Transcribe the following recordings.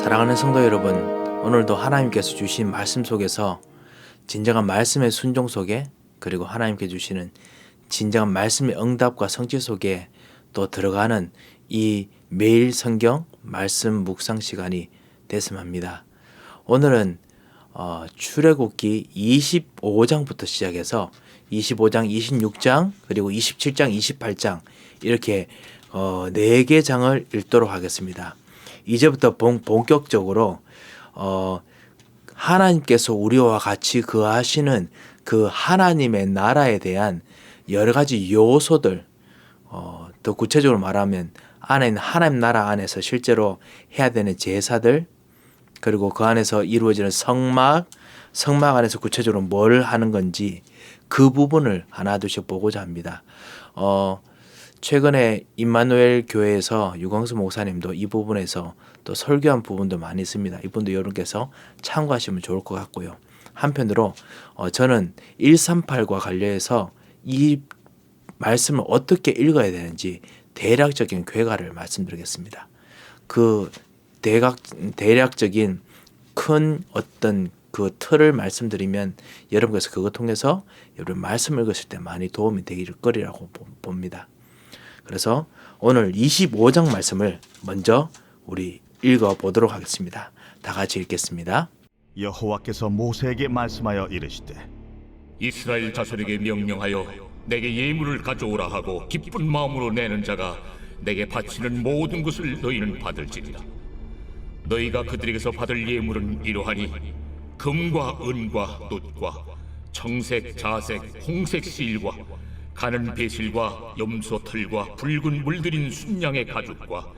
사랑하는 성도 여러분, 오늘도 하나님께서 주신 말씀 속에서 진정한 말씀의 순종 속에, 그리고 하나님께 주시는 진정한 말씀의 응답과 성취 속에 또 들어가는 이 매일 성경 말씀 묵상 시간이 됐으면 합니다. 오늘은 출애굽기 25장부터 시작해서 25장, 26장, 그리고 27장, 28장 이렇게 4개 장을 읽도록 하겠습니다. 이제부터 본격적으로 하나님께서 우리와 같이 거하시는 그 하나님의 나라에 대한 여러 가지 요소들, 더 구체적으로 말하면 안에 있는 하나님 나라 안에서 실제로 해야 되는 제사들, 그리고 그 안에서 이루어지는 성막 안에서 구체적으로 뭘 하는 건지 그 부분을 하나둘씩 보고자 합니다. 최근에 임마누엘 교회에서 유광수 목사님도 이 부분에서 또 설교한 부분도 많이 있습니다. 이분도 여러분께서 참고하시면 좋을 것 같고요. 한편으로 저는 138과 관련해서 이 말씀을 어떻게 읽어야 되는지 대략적인 괴가를 말씀드리겠습니다. 그 대략적인 큰 어떤 그 틀을 말씀드리면 여러분께서 그것 통해서 여러분 말씀 읽으실 때 많이 도움이 되길 거리라고 봅니다. 그래서 오늘 25장 말씀을 먼저 우리 읽어보도록 하겠습니다. 다 같이 읽겠습니다. 여호와께서 모세에게 말씀하여 이르시되 이스라엘 자손에게 명령하여 내게 예물을 가져오라 하고 기쁜 마음으로 내는 자가 내게 바치는 모든 것을 너희는 받을지니라. 너희가 그들에게서 받을 예물은 이러하니 금과 은과 놋과 청색, 자색, 홍색 실과 가는 배실과 염소 털과 붉은 물들인 순양의 가죽과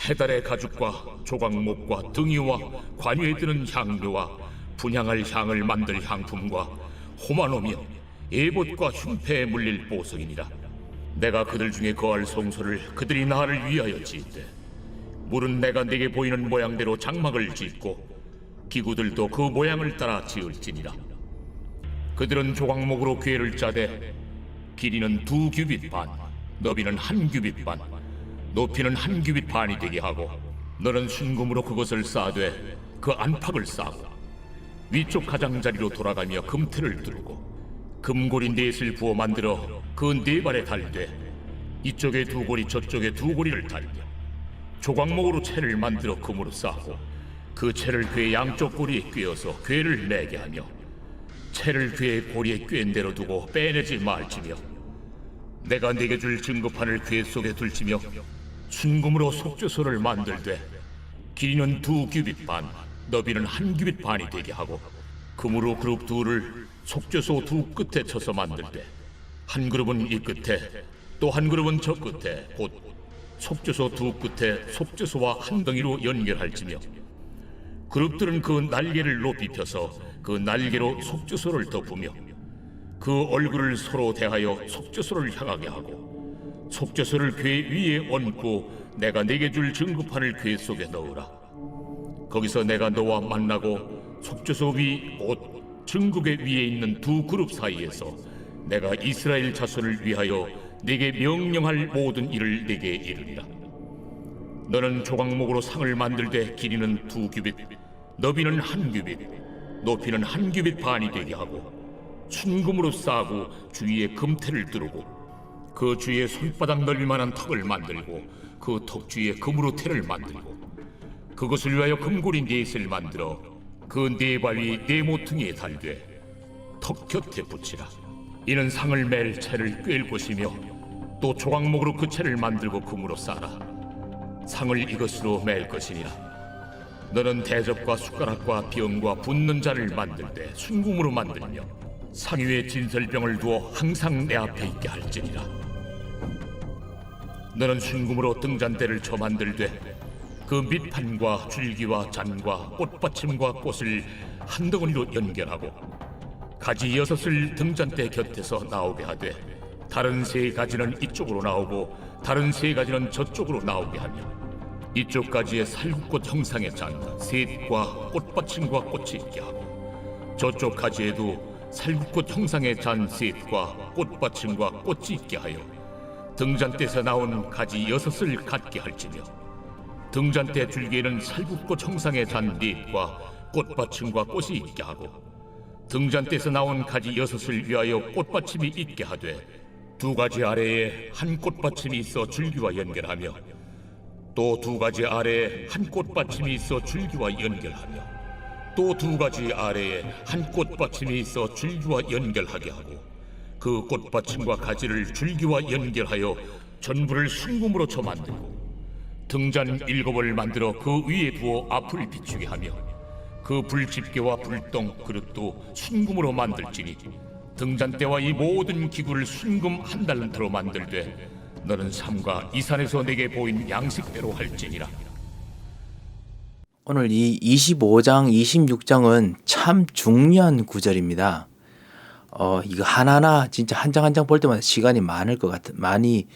해달의 가죽과 조각목과 등이와 관유에 드는 향료와 분향할 향을 만들 향품과 호마노며 에봇과 흉패에 물릴 보석이니라. 내가 그들 중에 거할 성소를 그들이 나를 위하여 짓되 물은 내가 네게 보이는 모양대로 장막을 짓고 기구들도 그 모양을 따라 지을지니라. 그들은 조각목으로 궤를 짜되 길이는 2규빗 반, 너비는 1규빗 반, 높이는 1규빗 반이 되게 하고 너는 순금으로 그것을 쌓되 그 안팎을 쌓고 위쪽 가장자리로 돌아가며 금틀을 들고 금고리 넷을 부어 만들어 그 4발에 달되 이쪽에 2고리 저쪽에 2고리를 달며 조각목으로 채를 만들어 금으로 쌓고 그 채를 궤 양쪽 고리에 꿰어서 궤를 매게 하며 채를 궤 고리에 꿰인 대로 두고 빼내지 말지며 내가 네게 줄 증거판을 궤 속에 둘지며 순금으로 속죄소를 만들되 길이는 2규빗 반, 너비는 1규빗 반이 되게 하고 금으로 그룹 둘을 속죄소 2 끝에 쳐서 만들되 한 그룹은 이 끝에 또 한 그룹은 저 끝에 곧 속죄소 2 끝에 속죄소와 한 덩이로 연결할지며 그룹들은 그 날개를 높이 펴서 그 날개로 속죄소를 덮으며 그 얼굴을 서로 대하여 속죄소를 향하게 하고 속죄소를 궤 위에 얹고 내가 네게 줄 증거판을 궤 속에 넣으라. 거기서 내가 너와 만나고 속죄소 위 곧 증거궤 위에 있는 2 그룹 사이에서 내가 이스라엘 자손을 위하여 네게 명령할 모든 일을 네게 이르리라. 너는 조각목으로 상을 만들되 길이는 2규빗, 너비는 1규빗, 높이는 1규빗 반이 되게 하고 순금으로 싸고 주위에 금태를 두르고 그 주위에 손바닥 넓이만한 턱을 만들고 그 턱 주위에 금으로 태를 만들고 그것을 위하여 금고리 넷을 만들어 그 4발 위 4모퉁이에 달되 턱 곁에 붙이라. 이는 상을 맬 채를 꿰일 것이며 또 조각목으로 그 채를 만들고 금으로 싸라. 상을 이것으로 맬 것이니라. 너는 대접과 숟가락과 병과 붓는 자를 만들 때 순금으로 만들며 상 위에 진설병을 두어 항상 내 앞에 있게 할지니라. 너는 순금으로 등잔대를 쳐 만들되 그 밑판과 줄기와 잔과 꽃받침과 꽃을 한 덩어리로 연결하고 가지 6을 등잔대 곁에서 나오게 하되 다른 3가지는 이쪽으로 나오고 다른 3가지는 저쪽으로 나오게 하며 이쪽 가지에 살구꽃 형상의 잔 셋과 꽃받침과 꽃이 있게 하고 저쪽 가지에도 살구꽃 형상의 잔 셋과 꽃받침과 꽃이 있게 하여 등잔대에서 나온 가지 6을 갖게 할지며 등잔대 줄기에는 살굽고 청상에 잔 잎과 꽃받침과 꽃이 있게 하고 등잔대에서 나온 가지 6을 위하여 꽃받침이 있게 하되 2가지 아래에 한 꽃받침이 있어 줄기와 연결하며 또 2가지 아래에 한 꽃받침이 있어 줄기와 연결하며 또 2가지 아래에 한 꽃받침이 있어 줄기와 연결하게 하고 그 꽃받침과 가지를 줄기와 연결하여 전부를 순금으로 쳐 만들고 등잔 7을 만들어 그 위에 두어 앞을 비추게 하며 그 불집게와 불똥 그릇도 순금으로 만들지니 등잔대와 이 모든 기구를 순금 한 달란트로 만들되 너는 삼가 이 산에서 내게 보인 양식대로 할지니라. 오늘 이 25장, 26장은 참 중요한 구절입니다. 이거 하나하나 진짜 한 장 한 장 볼 때마다 시간이 많을 것 많이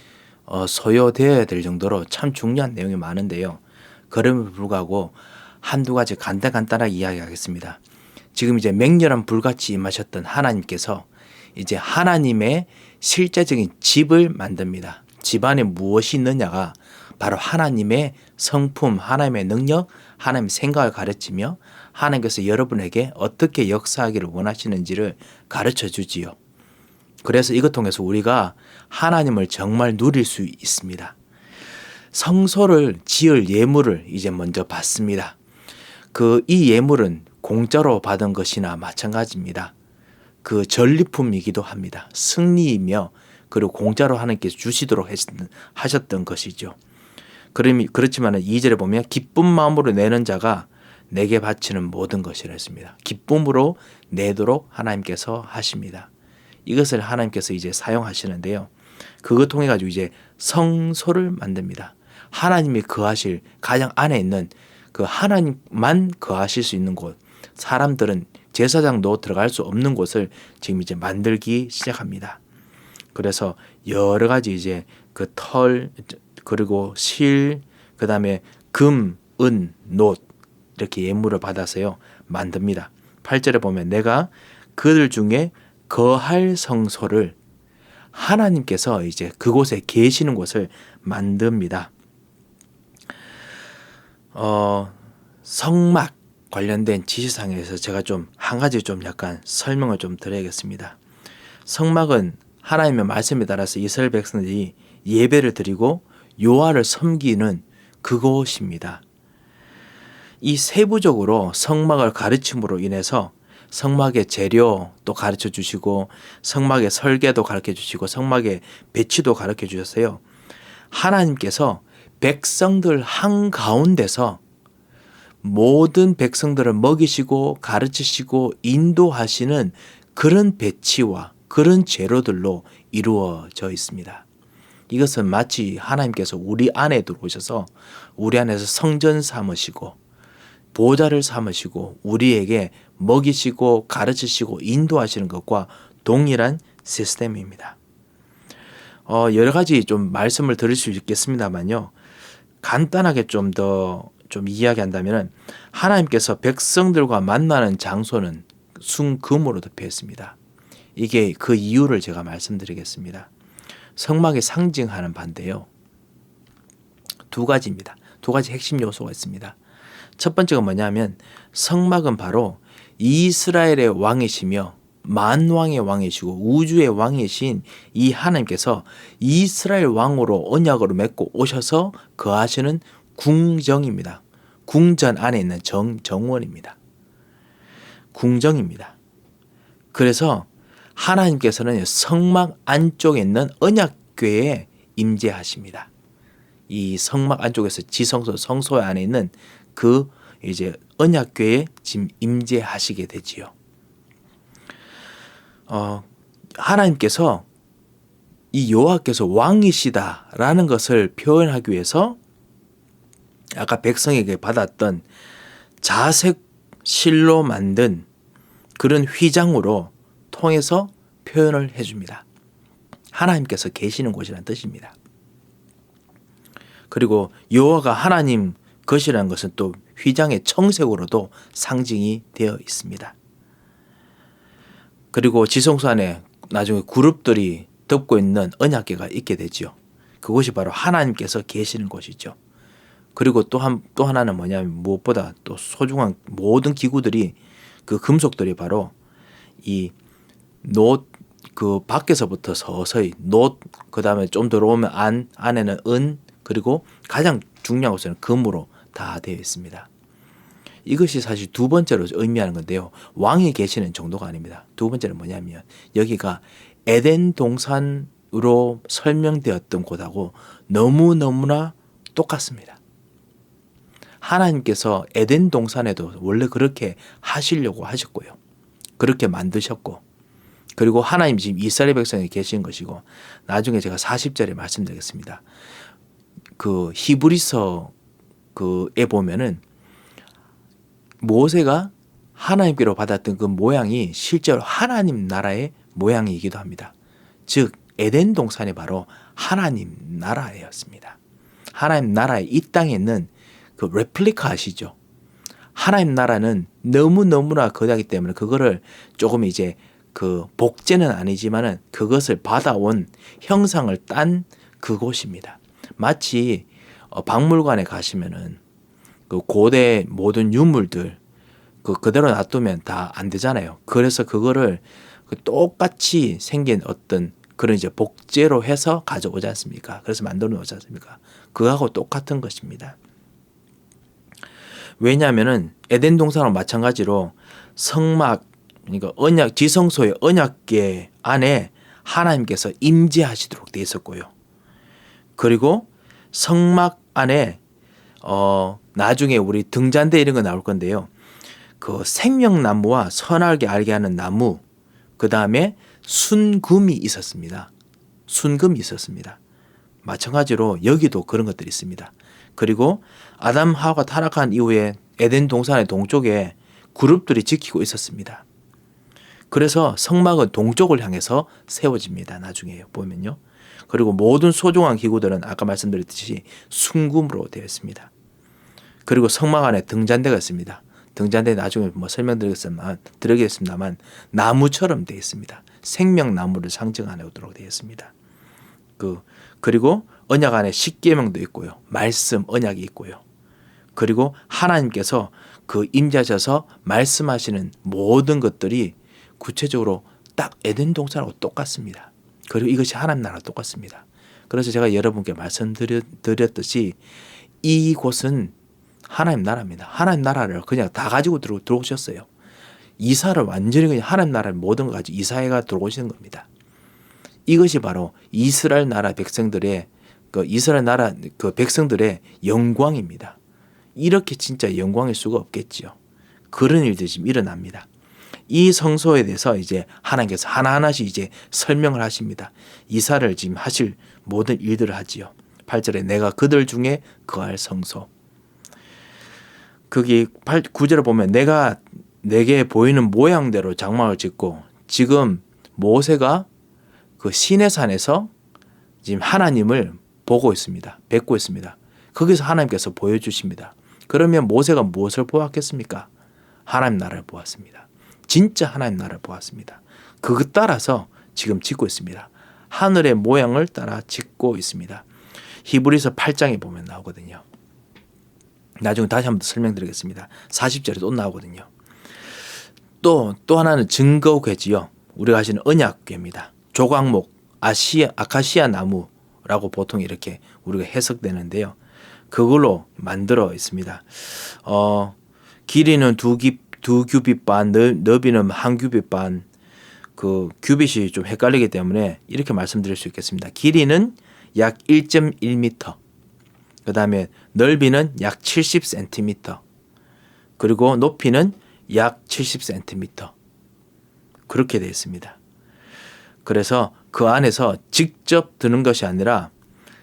소요되어야 될 정도로 참 중요한 내용이 많은데요. 그럼에도 불구하고 한두 가지 간단하게 이야기하겠습니다. 지금 이제 맹렬한 불같이 임하셨던 하나님께서 이제 하나님의 실제적인 집을 만듭니다. 집 안에 무엇이 있느냐가 바로 하나님의 성품, 하나님의 능력, 하나님의 생각을 가르치며 하나님께서 여러분에게 어떻게 역사하기를 원하시는지를 가르쳐 주지요. 그래서 이것 통해서 우리가 하나님을 정말 누릴 수 있습니다. 성소를 지을 예물을 이제 먼저 받습니다. 이 예물은 공짜로 받은 것이나 마찬가지입니다. 그 전리품이기도 합니다. 승리이며 그리고 공짜로 하나님께서 주시도록 하셨던 것이죠. 그렇지만 2절에 보면 기쁜 마음으로 내는 자가 내게 바치는 모든 것이라 했습니다. 기쁨으로 내도록 하나님께서 하십니다. 이것을 하나님께서 이제 사용하시는데요. 그것 통해 가지고 이제 성소를 만듭니다. 하나님이 거하실 가장 안에 있는 그 하나님만 거하실 수 있는 곳, 사람들은 제사장도 들어갈 수 없는 곳을 지금 이제 만들기 시작합니다. 그래서 여러 가지 이제 그 털, 그리고 실, 그 다음에 금, 은, 놋 이렇게 예물을 받아서요 만듭니다. 8절에 보면 내가 그들 중에 거할 성소를 하나님께서 이제 그곳에 계시는 곳을 만듭니다. 성막 관련된 지시상에서 제가 좀 한 가지 좀 약간 설명을 좀 드려야겠습니다. 성막은 하나님의 말씀에 따라서 이스라엘 백성들이 예배를 드리고 여호와를 섬기는 그곳입니다. 이 세부적으로 성막을 가르침으로 인해서 성막의 재료도 가르쳐 주시고 성막의 설계도 가르쳐 주시고 성막의 배치도 가르쳐 주셨어요. 하나님께서 백성들 한가운데서 모든 백성들을 먹이시고 가르치시고 인도하시는 그런 배치와 그런 재료들로 이루어져 있습니다. 이것은 마치 하나님께서 우리 안에 들어오셔서 우리 안에서 성전 삼으시고 보좌를 삼으시고 우리에게 먹이시고 가르치시고 인도하시는 것과 동일한 시스템입니다. 여러 가지 좀 말씀을 드릴 수 있겠습니다만요. 간단하게 좀 더 이야기한다면 하나님께서 백성들과 만나는 장소는 순금으로 덮여있습니다. 이게 그 이유를 제가 말씀드리겠습니다. 성막이 상징하는 바인데요. 2가지입니다. 2가지 핵심 요소가 있습니다. 첫 번째가 뭐냐면 성막은 바로 이스라엘의 왕이시며 만왕의 왕이시고 우주의 왕이신 이 하나님께서 이스라엘 왕으로 언약으로 맺고 오셔서 거하시는 궁정입니다. 궁전 안에 있는 정원입니다. 궁정입니다. 그래서 하나님께서는 성막 안쪽에 있는 언약궤에 임재하십니다. 이 성막 안쪽에서 지성소 성소 안에 있는 그 이제 언약궤에 지금 임재하시게 되지요. 하나님께서 이 여호와께서 왕이시다라는 것을 표현하기 위해서 아까 백성에게 받았던 자색 실로 만든 그런 휘장으로 통해서 표현을 해줍니다. 하나님께서 계시는 곳이라는 뜻입니다. 그리고 여호와가 하나님 것이라는 것은 또 휘장의 청색으로도 상징이 되어 있습니다. 그리고 지성소 안에 나중에 그룹들이 덮고 있는 언약궤가 있게 되죠. 그곳이 바로 하나님께서 계시는 곳이죠. 그리고 또 하나는 뭐냐면 무엇보다 또 소중한 모든 기구들이 그 금속들이 바로 이 노 그 밖에서부터 서서히 노 그다음에 좀 들어오면 안에는 은 그리고 가장 중요한 것은 금으로 다 되어 있습니다. 이것이 사실 두 번째로 의미하는 건데요. 왕이 계시는 정도가 아닙니다. 두 번째는 뭐냐면 여기가 에덴 동산으로 설명되었던 곳하고 너무너무나 똑같습니다. 하나님께서 에덴 동산에도 원래 그렇게 하시려고 하셨고요. 그렇게 만드셨고 그리고 하나님 지금 이스라엘 백성에 계신 것이고 나중에 제가 40절에 말씀드리겠습니다. 그 히브리서 그에 보면은 모세가 하나님께로 받았던 그 모양이 실제로 하나님 나라의 모양이기도 합니다. 즉 에덴 동산이 바로 하나님 나라였습니다. 하나님 나라의 이 땅에 있는 그 레플리카 아시죠? 하나님 나라는 너무너무나 거대하기 때문에 그거를 조금 이제 그 복제는 아니지만은 그것을 받아온 형상을 딴 그곳입니다. 마치 박물관에 가시면은 그 고대 모든 유물들 그대로 놔두면 다 안 되잖아요. 그래서 그거를 똑같이 생긴 어떤 그런 이제 복제로 해서 가져오지 않습니까? 그래서 만들어 놓지 않습니까? 그거하고 똑같은 것입니다. 왜냐하면은 에덴 동산과 마찬가지로 성막 그러니까 언약 지성소의 언약궤 안에 하나님께서 임재하시도록 되어 있었고요. 그리고 성막 안에 나중에 우리 등잔대 이런 거 나올 건데요. 그 생명나무와 선하게 알게 하는 나무, 그 다음에 순금이 있었습니다. 순금이 있었습니다. 마찬가지로 여기도 그런 것들이 있습니다. 그리고 아담 하와가 타락한 이후에 에덴 동산의 동쪽에 그룹들이 지키고 있었습니다. 그래서 성막은 동쪽을 향해서 세워집니다. 나중에 보면요. 그리고 모든 소중한 기구들은 아까 말씀드렸듯이 순금으로 되어 있습니다. 그리고 성막 안에 등잔대가 있습니다. 등잔대 나중에 뭐 설명드리겠습니다만 나무처럼 되어 있습니다. 생명나무를 상징하도록 되어 있습니다. 그리고 언약 안에 십계명도 있고요. 말씀 언약이 있고요. 그리고 하나님께서 그 임재하셔서 말씀하시는 모든 것들이 구체적으로 딱 에덴 동산하고 똑같습니다. 그리고 이것이 하나님 나라와 똑같습니다. 그래서 제가 여러분께 말씀드렸듯이 이곳은 하나님 나라입니다. 하나님 나라를 그냥 다 가지고 들어오셨어요. 이사를 완전히 그냥 하나님 나라의 모든 것 가지고 이사해가 들어오시는 겁니다. 이것이 바로 이스라엘 나라 백성들의 이스라엘 나라 백성들의 영광입니다. 이렇게 진짜 영광일 수가 없겠지요. 그런 일들이 지금 일어납니다. 이 성소에 대해서 이제 하나님께서 하나하나씩 이제 설명을 하십니다. 이사를 지금 하실 모든 일들을 하지요. 8절에 내가 그들 중에 거할 성소. 거기 9절을 보면 내가 내게 보이는 모양대로 장막을 짓고 지금 모세가 그 시내산에서 지금 하나님을 보고 있습니다. 뵙고 있습니다. 거기서 하나님께서 보여주십니다. 그러면 모세가 무엇을 보았겠습니까? 하나님 나라를 보았습니다. 진짜 하나님 나라를 보았습니다. 그것 따라서 지금 짓고 있습니다. 하늘의 모양을 따라 짓고 있습니다. 히브리서 8장에 보면 나오거든요. 나중에 다시 한번 설명드리겠습니다. 40절에 또 나오거든요. 또 하나는 증거궤지요. 우리가 아시는 언약궤입니다. 조각목, 아카시아 나무라고 보통 이렇게 우리가 해석되는데요. 그걸로 만들어 있습니다. 길이는 두 규빗 반, 너비는 한 규빗 반. 그 규빗이 좀 헷갈리기 때문에 이렇게 말씀드릴 수 있겠습니다. 길이는 약 1.1m. 그 다음에 넓이는 약 70cm. 그리고 높이는 약 70cm. 그렇게 되어 있습니다. 그래서 그 안에서 직접 드는 것이 아니라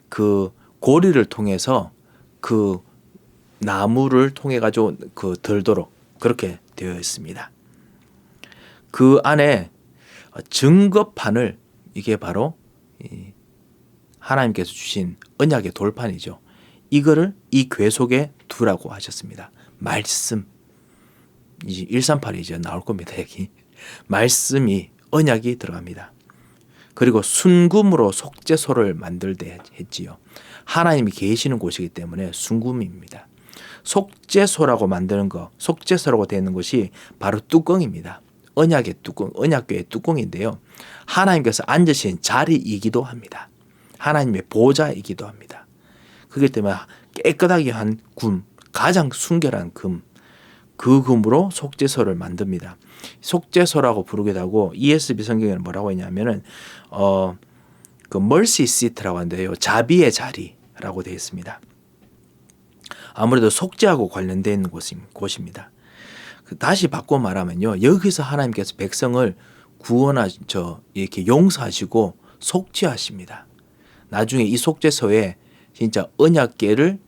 그 고리를 통해서 그 나무를 통해 가지고 그 들도록 그렇게 되어 있습니다. 그 안에 증거판을 이게 바로 하나님께서 주신 언약의 돌판이죠. 이거를 이 궤 속에 두라고 하셨습니다. 말씀. 138이 이제 나올 겁니다. 여기. 말씀이 언약이 들어갑니다. 그리고 순금으로 속죄소를 만들되 했지요. 하나님이 계시는 곳이기 때문에 순금입니다. 속죄소라고 만드는 거, 속죄소라고 되어 있는 것이 바로 뚜껑입니다. 언약의 뚜껑, 언약궤의 뚜껑인데요. 하나님께서 앉으신 자리이기도 합니다. 하나님의 보좌이기도 합니다. 그렇기 때문에 깨끗하게 한 금, 가장 순결한 금, 그 금으로 속죄소를 만듭니다. 속죄소라고 부르기도 하고 ESV 성경에는 뭐라고 했냐면은 그 mercy seat라고 하는데요. 자비의 자리라고 되어 있습니다. 아무래도 속죄하고 관련되어 있는 곳입니다. 다시 바꿔 말하면요. 여기서 하나님께서 백성을 이렇게 용서하시고 속죄하십니다. 나중에 이 속죄소에 진짜 언약궤를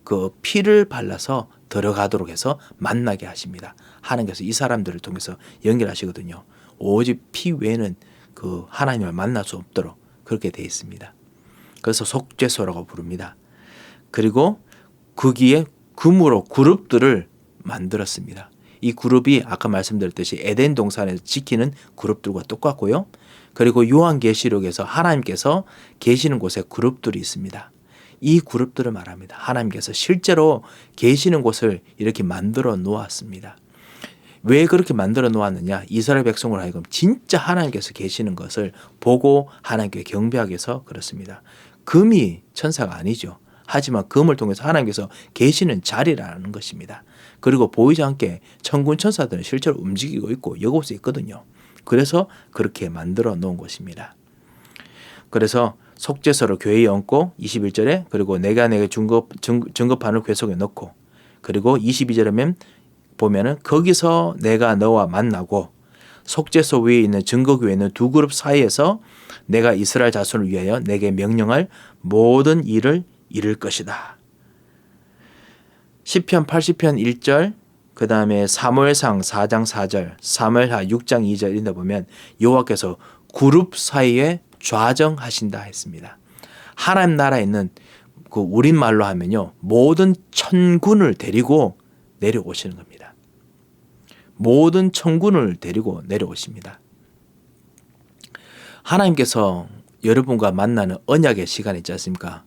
그 피를 발라서 들어가도록 해서 만나게 하십니다. 하나님께서 이 사람들을 통해서 연결하시거든요. 오직 피 외에는 그 하나님을 만날 수 없도록 그렇게 되어 있습니다. 그래서 속죄소라고 부릅니다. 그리고 거기에 금으로 그룹들을 만들었습니다. 이 그룹이 아까 말씀드렸듯이 에덴 동산에서 지키는 그룹들과 똑같고요. 그리고 요한계시록에서 하나님께서 계시는 곳에 그룹들이 있습니다. 이 그룹들을 말합니다. 하나님께서 실제로 계시는 곳을 이렇게 만들어 놓았습니다. 왜 그렇게 만들어 놓았느냐? 이스라엘 백성으로 하여금 진짜 하나님께서 계시는 것을 보고 하나님께 경배하게 해서 그렇습니다. 금이 천사가 아니죠. 하지만 금을 통해서 하나님께서 계시는 자리라는 것입니다. 그리고 보이지 않게 천군 천사들은 실제로 움직이고 있고 여기 곳에 있거든요. 그래서 그렇게 만들어 놓은 것입니다. 그래서 속죄소를 교회에 얹고 21절에 그리고 내가 내게 증거판을 궤속에 넣고 그리고 22절에 보면은 거기서 내가 너와 만나고 속죄소 위에 있는 증거교회는 두 그룹 사이에서 내가 이스라엘 자손을 위하여 내게 명령할 모든 일을 이룰 것이다. 시편 80편 1절 그 다음에 사무엘상 4장 4절 사무엘하 6장 2절 읽다 보면 여호와께서 그룹 사이에 좌정하신다 했습니다. 하나님 나라에 있는 그 우리말로 하면요. 모든 천군을 데리고 내려오시는 겁니다. 모든 천군을 데리고 내려오십니다. 하나님께서 여러분과 만나는 언약의 시간 있지 않습니까?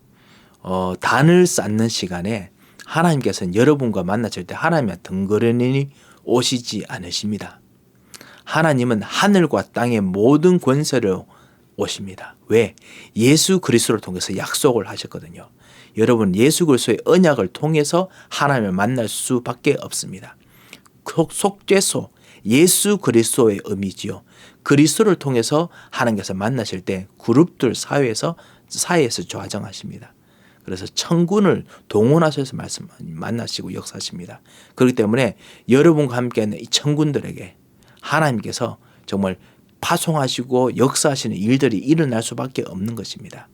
단을 쌓는 시간에 하나님께서는 여러분과 만나실 때 하나님의 덩그러니 오시지 않으십니다. 하나님은 하늘과 땅의 모든 권세를 오십니다. 왜? 예수 그리스도를 통해서 약속을 하셨거든요. 여러분 예수 그리스도의 언약을 통해서 하나님을 만날 수밖에 없습니다. 속죄소 예수 그리스도의 의미지요. 그리스도를 통해서 하나님께서 만나실 때 그룹들 사이에서 좌정하십니다. 그래서 천군을 동원하셔서 만나시고 역사하십니다. 그렇기 때문에 여러분과 함께하는 이 천군들에게 하나님께서 정말 파송하시고 역사하시는 일들이 일어날 수밖에 없는 것입니다.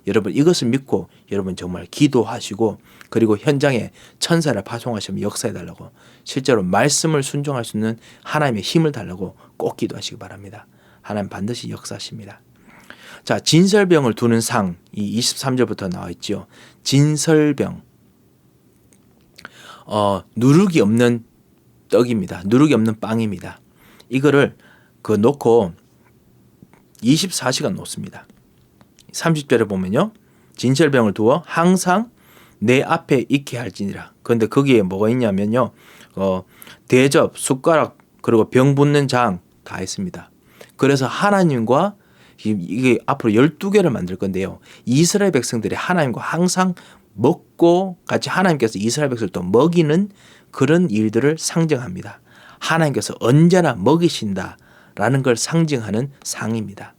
여러분 이것을 믿고 여러분 정말 기도하시고 그리고 현장에 천사를 파송하시면 역사해달라고 실제로 말씀을 순종할 수 있는 하나님의 힘을 달라고 꼭 기도하시기 바랍니다. 하나님 반드시 역사하십니다. 자, 진설병을 두는 상, 이 23절부터 나와 있죠. 진설병, 누룩이 없는 떡입니다. 누룩이 없는 빵입니다. 이거를 놓고 24시간 놓습니다. 30절에 보면요. 진설병을 두어 항상 내 앞에 있게 할지니라. 그런데 거기에 뭐가 있냐면요. 대접, 숟가락, 그리고 병 붓는 장 다 있습니다. 그래서 하나님과 이게 앞으로 12개를 만들 건데요. 이스라엘 백성들이 하나님과 항상 먹고 같이 하나님께서 이스라엘 백성을 또 먹이는 그런 일들을 상징합니다. 하나님께서 언제나 먹이신다라는 걸 상징하는 상입니다.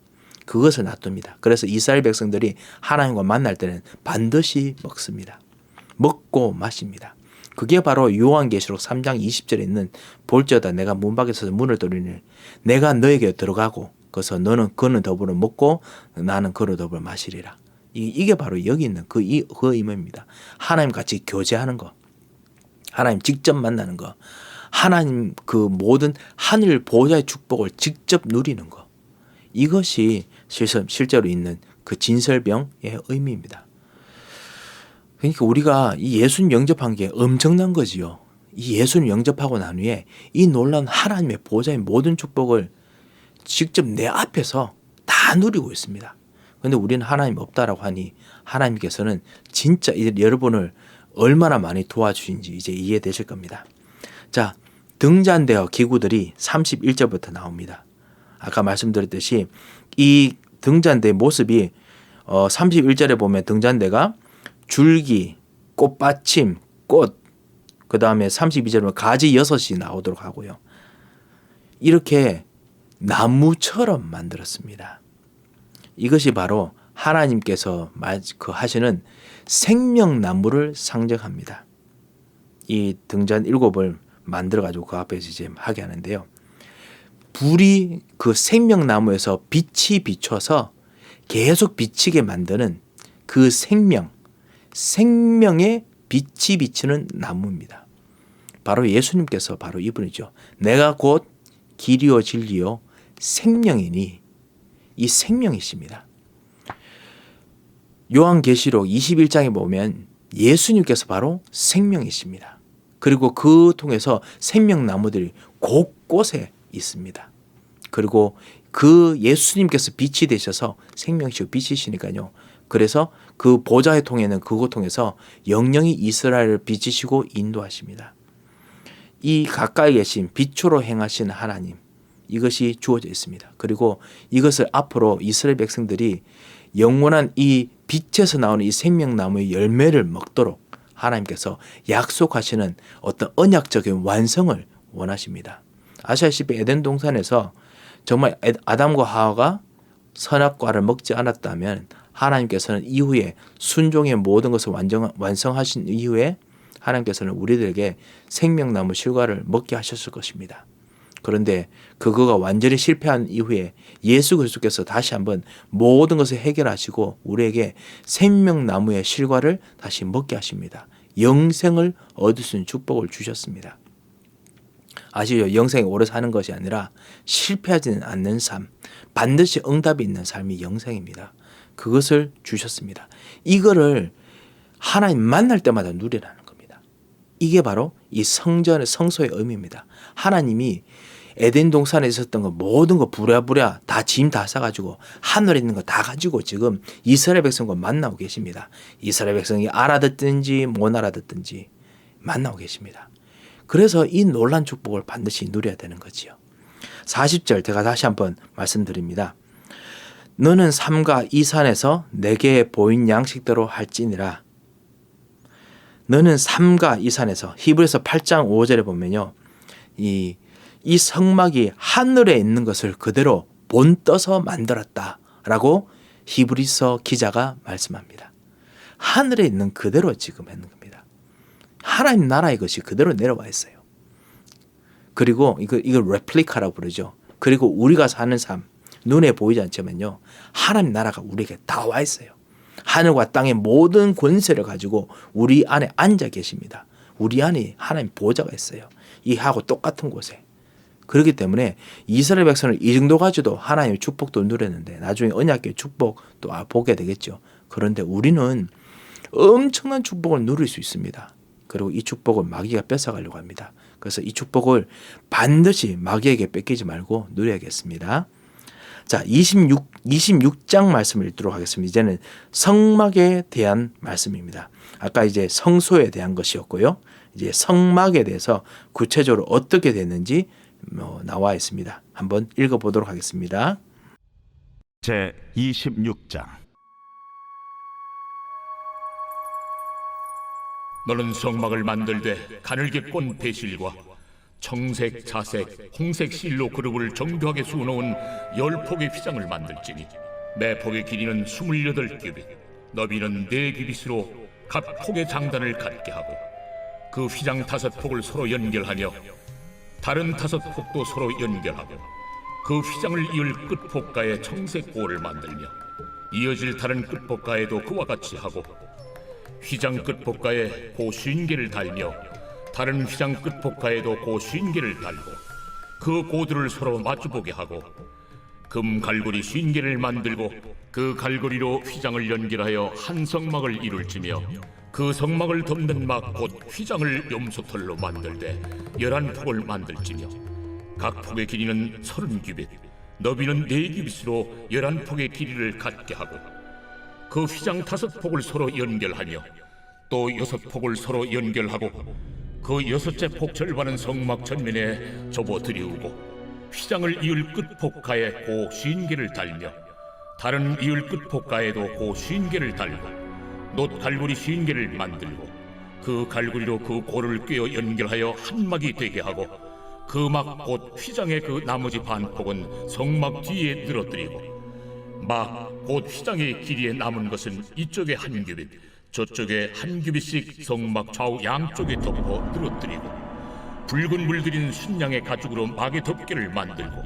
그것을 놔둡니다. 그래서 이스라엘 백성들이 하나님과 만날 때는 반드시 먹습니다. 먹고 마십니다. 그게 바로 요한계시록 3장 20절에 있는 볼지어다 내가 문 밖에 서서 문을 두드리니 내가 너에게 들어가고 그래서 그는 더불어 먹고 나는 그로 더불어 마시리라. 이게 바로 여기 있는 그 의미입니다. 하나님 같이 교제하는 거, 하나님 직접 만나는 거, 하나님 그 모든 하늘 보좌의 축복을 직접 누리는 거, 이것이 실제로 있는 그 진설병의 의미입니다. 그러니까 우리가 이 예수님 영접한 게 엄청난 거지요. 이 예수님 영접하고 난 후에 이 놀라운 하나님의 보좌의 모든 축복을 직접 내 앞에서 다 다 누리고 있습니다. 그런데 우리는 하나님 없다라고 하니 하나님께서는 진짜 여러분을 얼마나 많이 도와주신지 이제 이해되실 겁니다. 자, 등잔대와 기구들이 31절부터 나옵니다. 아까 말씀드렸듯이 이 등잔대의 모습이 31절에 보면 등잔대가 줄기, 꽃받침, 꽃, 그 다음에 32절에 보면 가지 6이 나오도록 하고요. 이렇게 나무처럼 만들었습니다. 이것이 바로 하나님께서 하시는 생명나무를 상징합니다. 이 등잔 7을 만들어가지고 그 앞에서 이제 하게 하는데요. 불이 그 생명나무에서 빛이 비춰서 계속 비치게 만드는 그 생명의 빛이 비치는 나무입니다. 바로 예수님께서 바로 이분이죠. 내가 곧 길이요 진리요 생명이니 이 생명이십니다. 요한계시록 21장에 보면 예수님께서 바로 생명이십니다. 그리고 그 통해서 생명나무들이 곳곳에 있습니다. 그리고 그 예수님께서 빛이 되셔서 생명이시고 빛이시니까요. 그래서 그 보좌의 통에는 그곳 통해서 영영이 이스라엘을 비치시고 인도하십니다. 이 가까이 계신 빛으로 행하시는 하나님, 이것이 주어져 있습니다. 그리고 이것을 앞으로 이스라엘 백성들이 영원한 이 빛에서 나오는 이 생명나무의 열매를 먹도록 하나님께서 약속하시는 어떤 언약적인 완성을 원하십니다. 아시다시피 에덴 동산에서 정말 아담과 하와가 선악과를 먹지 않았다면 하나님께서는 이후에 순종의 모든 것을 완성하신 이후에 하나님께서는 우리들에게 생명나무 실과를 먹게 하셨을 것입니다. 그런데 그거가 완전히 실패한 이후에 예수 그리스도께서 다시 한번 모든 것을 해결하시고 우리에게 생명나무의 실과를 다시 먹게 하십니다. 영생을 얻을 수 있는 축복을 주셨습니다. 아시죠? 영생에 오래 사는 것이 아니라 실패하지는 않는 삶, 반드시 응답이 있는 삶이 영생입니다. 그것을 주셨습니다. 이거를 하나님 만날 때마다 누리라는 겁니다. 이게 바로 이 성소의 의미입니다. 하나님이 에덴 동산에 있었던 거 모든 거 부랴부랴 다 짐 다 싸가지고 하늘에 있는 거 다 가지고 지금 이스라엘 백성과 만나고 계십니다. 이스라엘 백성이 알아듣든지 못 알아듣든지 만나고 계십니다. 그래서 이 놀란 축복을 반드시 누려야 되는 거지요. 40절 제가 다시 한번 말씀드립니다. 너는 삼가 이 산에서 내게 보인 양식대로 할지니라. 너는 삼가 이 산에서 히브리서 8장 5절에 보면요. 이 성막이 하늘에 있는 것을 그대로 본떠서 만들었다라고 히브리서 기자가 말씀합니다. 하늘에 있는 그대로 지금 했는 겁니다. 하나님 나라의 것이 그대로 내려와 있어요. 그리고 이걸 레플리카라고 부르죠. 그리고 우리가 사는 삶, 눈에 보이지 않지만요. 하나님 나라가 우리에게 다 와 있어요. 하늘과 땅의 모든 권세를 가지고 우리 안에 앉아 계십니다. 우리 안에 하나님 보좌가 있어요. 이하고 똑같은 곳에. 그렇기 때문에 이스라엘 백성을 이 정도 가지고도 하나님의 축복도 누렸는데 나중에 언약의 축복도 보게 되겠죠. 그런데 우리는 엄청난 축복을 누릴 수 있습니다. 그리고 이 축복을 마귀가 뺏어가려고 합니다. 그래서 이 축복을 반드시 마귀에게 뺏기지 말고 누려야겠습니다. 자, 26장 말씀을 읽도록 하겠습니다. 이제는 성막에 대한 말씀입니다. 아까 이제 성소에 대한 것이었고요. 이제 성막에 대해서 구체적으로 어떻게 됐는지 나와 있습니다. 한번 읽어보도록 하겠습니다. 제 26장. 너는 성막을 만들되 가늘게 꼰 배실과 청색, 자색, 홍색 실로 그룹을 정교하게 수놓은 10폭의 휘장을 만들지니 매 폭의 길이는 28규빗, 너비는 4규빗으로 각 폭의 장단을 갖게 하고 그 휘장 5폭을 서로 연결하며 다른 5폭도 서로 연결하고 그 휘장을 이을 끝폭가에 청색 고를 만들며 이어질 다른 끝폭가에도 그와 같이 하고 휘장 끝폭가에 고 50개를 달며 다른 휘장 끝폭가에도 고 50개를 달고 그 고들을 서로 마주보게 하고 금 갈고리 50개를 만들고 그 갈고리로 휘장을 연결하여 한 성막을 이룰지며 그 성막을 덮는 막 곧 휘장을 염소털로 만들되 11폭을 만들지며 각 폭의 길이는 30규빗 너비는 4규빗으로 11폭의 길이를 갖게 하고 그 휘장 5폭을 서로 연결하며 또 6폭을 서로 연결하고 그 6째 폭 절반은 성막 전면에 접어 들이우고 휘장을 이을 끝폭가에 고 50개를 달며 다른 이을 끝폭가에도 고 50개를 달고 놋 갈고리 50개를 만들고 그 갈고리로 그 고를 꿰어 연결하여 한 막이 되게 하고 그 막 곧 휘장의 그 나머지 반폭은 성막 뒤에 늘어뜨리고 막 곧 휘장의 길이에 남은 것은 이쪽에 한 규빗 저쪽에 한 규빗씩 성막 좌우 양쪽에 덮어 늘어뜨리고 붉은 물들인 순양의 가죽으로 막의 덮개를 만들고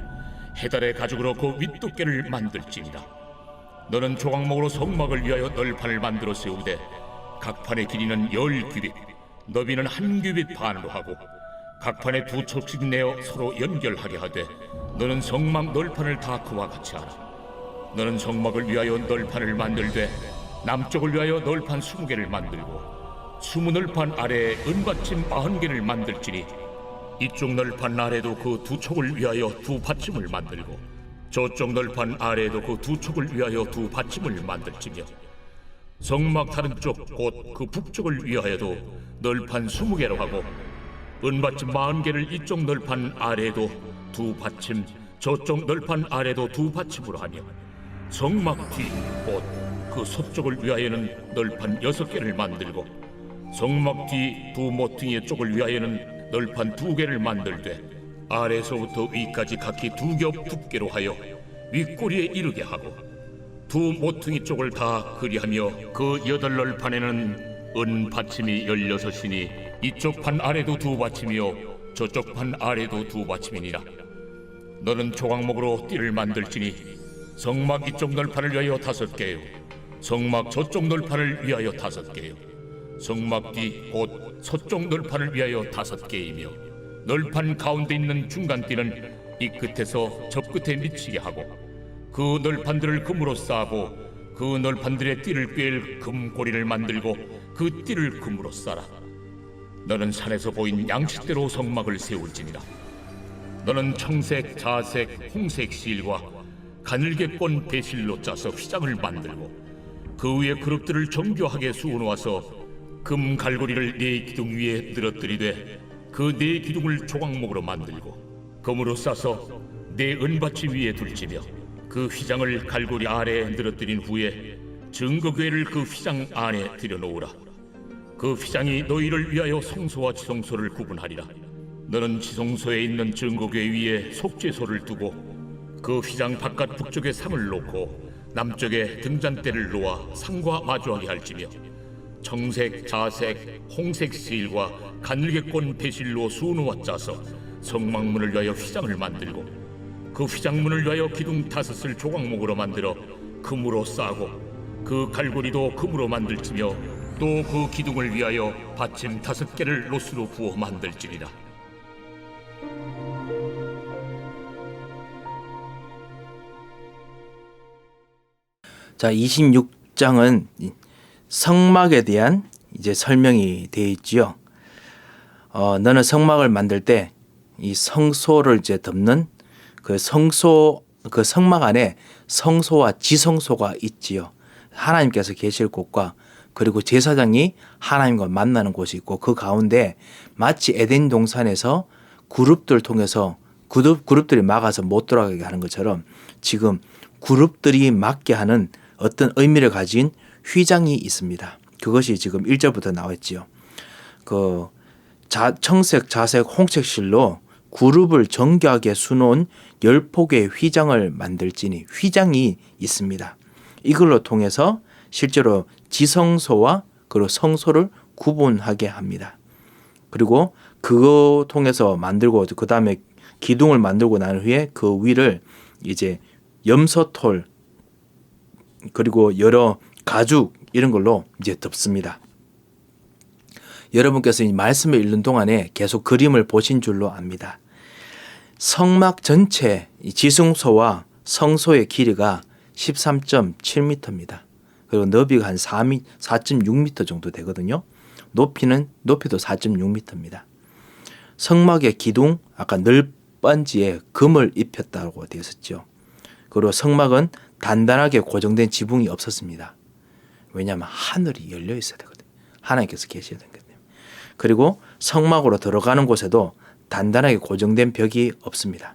해달의 가죽으로 그 윗덮개를 만들지니라. 너는 조각목으로 성막을 위하여 널판을 만들어 세우되 각 판의 길이는 10규빗 너비는 한 규빗 반으로 하고 각 판에 2척씩 내어 서로 연결하게 하되 너는 성막 널판을 다 그와 같이 하라. 너는 성막을 위하여 널판을 만들되 남쪽을 위하여 널판 20개를 만들고 20널판 아래에 은받침 40개를 만들지니 이쪽 널판 아래도 그 2척을 위하여 2받침을 만들고 저쪽 널판 아래에도 그 2척을 위하여 2받침을 만들지며 성막 다른 쪽 곧 그 북쪽을 위하여도 널판 20개로 하고 은받침 40개를 이쪽 널판 아래에도 2받침 저쪽 널판 아래도 2받침으로 하며 성막 뒤 곧 그 서쪽을 위하여는 널판 6개를 만들고 성막 뒤 2모퉁이의 쪽을 위하여는 널판 2개를 만들되 아래서부터 위까지 각기 2겹 두께로 하여 윗꼬리에 이르게 하고 2모퉁이 쪽을 다 그리하며 그 8널판에는 은 받침이 16이니 이쪽 판 아래도 2받침이요 저쪽 판 아래도 2받침이니라. 너는 조각목으로 띠를 만들지니 성막 이쪽 널판을 위하여 5개요 성막 저쪽 널판을 위하여 5개요 성막 뒤 곧 서쪽 널판을 위하여 5개이며 널판 가운데 있는 중간띠는 이 끝에서 저 끝에 미치게 하고 그 널판들을 금으로 싸고 그 널판들의 띠를 꿰일 금고리를 만들고 그 띠를 금으로 싸라. 너는 산에서 보인 양식대로 성막을 세울지니라. 너는 청색, 자색, 홍색 실과 가늘게 꼰 배실로 짜서 휘장을 만들고 그 위에 그릇들을 정교하게 수어놓아서 금 갈고리를 4기둥 위에 늘어뜨리되 그 4기둥을 조각목으로 만들고 금으로 싸서 4 은받침 위에 둘지며 그 휘장을 갈고리 아래에 늘어뜨린 후에 증거궤를 그 휘장 안에 들여놓으라. 그 휘장이 너희를 위하여 성소와 지성소를 구분하리라. 너는 지성소에 있는 증거궤 위에 속죄소를 두고 그 휘장 바깥 북쪽에 상을 놓고 남쪽에 등잔대를 놓아 상과 마주하게 할지며 청색, 자색, 홍색 실과 가늘게 꼰 배실로 수놓아 짜서 성막문을 위하여 휘장을 만들고 그 휘장문을 위하여 기둥 5을 조각목으로 만들어 금으로 싸고 그 갈고리도 금으로 만들지며 또 그 기둥을 위하여 받침 5개를 롯으로 부어 만들지니라. 자, 26장은 성막에 대한 이제 설명이 되어 있지요. 너는 성막을 만들 때 이 성소를 이제 덮는 그 성막 안에 성소와 지성소가 있지요. 하나님께서 계실 곳과 그리고 제사장이 하나님과 만나는 곳이 있고 그 가운데 마치 에덴 동산에서 그룹들 통해서 그룹들이 막아서 못 돌아가게 하는 것처럼 지금 그룹들이 막게 하는 어떤 의미를 가진 휘장이 있습니다. 그것이 지금 1절부터 나왔지요. 그 청색, 자색, 홍색 실로 그룹을 정교하게 수놓은 10폭의 휘장을 만들지니 휘장이 있습니다. 이걸로 통해서 실제로 지성소와 그리고 성소를 구분하게 합니다. 그리고 그거 통해서 만들고 그 다음에 기둥을 만들고 난 후에 그 위를 이제 염소털 그리고 여러 가죽 이런 걸로 이제 덮습니다. 여러분께서 이 말씀을 읽는 동안에 계속 그림을 보신 줄로 압니다. 성막 전체 지성소와 성소의 길이가 13.7m입니다. 그리고 너비가 한 4.6m 정도 되거든요. 높이도 4.6m입니다. 성막의 기둥, 아까 널빤지에 금을 입혔다고 되어 있었죠. 그리고 성막은 단단하게 고정된 지붕이 없었습니다. 왜냐하면 하늘이 열려 있어야 되거든요. 하나님께서 계셔야 되거든요. 그리고 성막으로 들어가는 곳에도 단단하게 고정된 벽이 없습니다.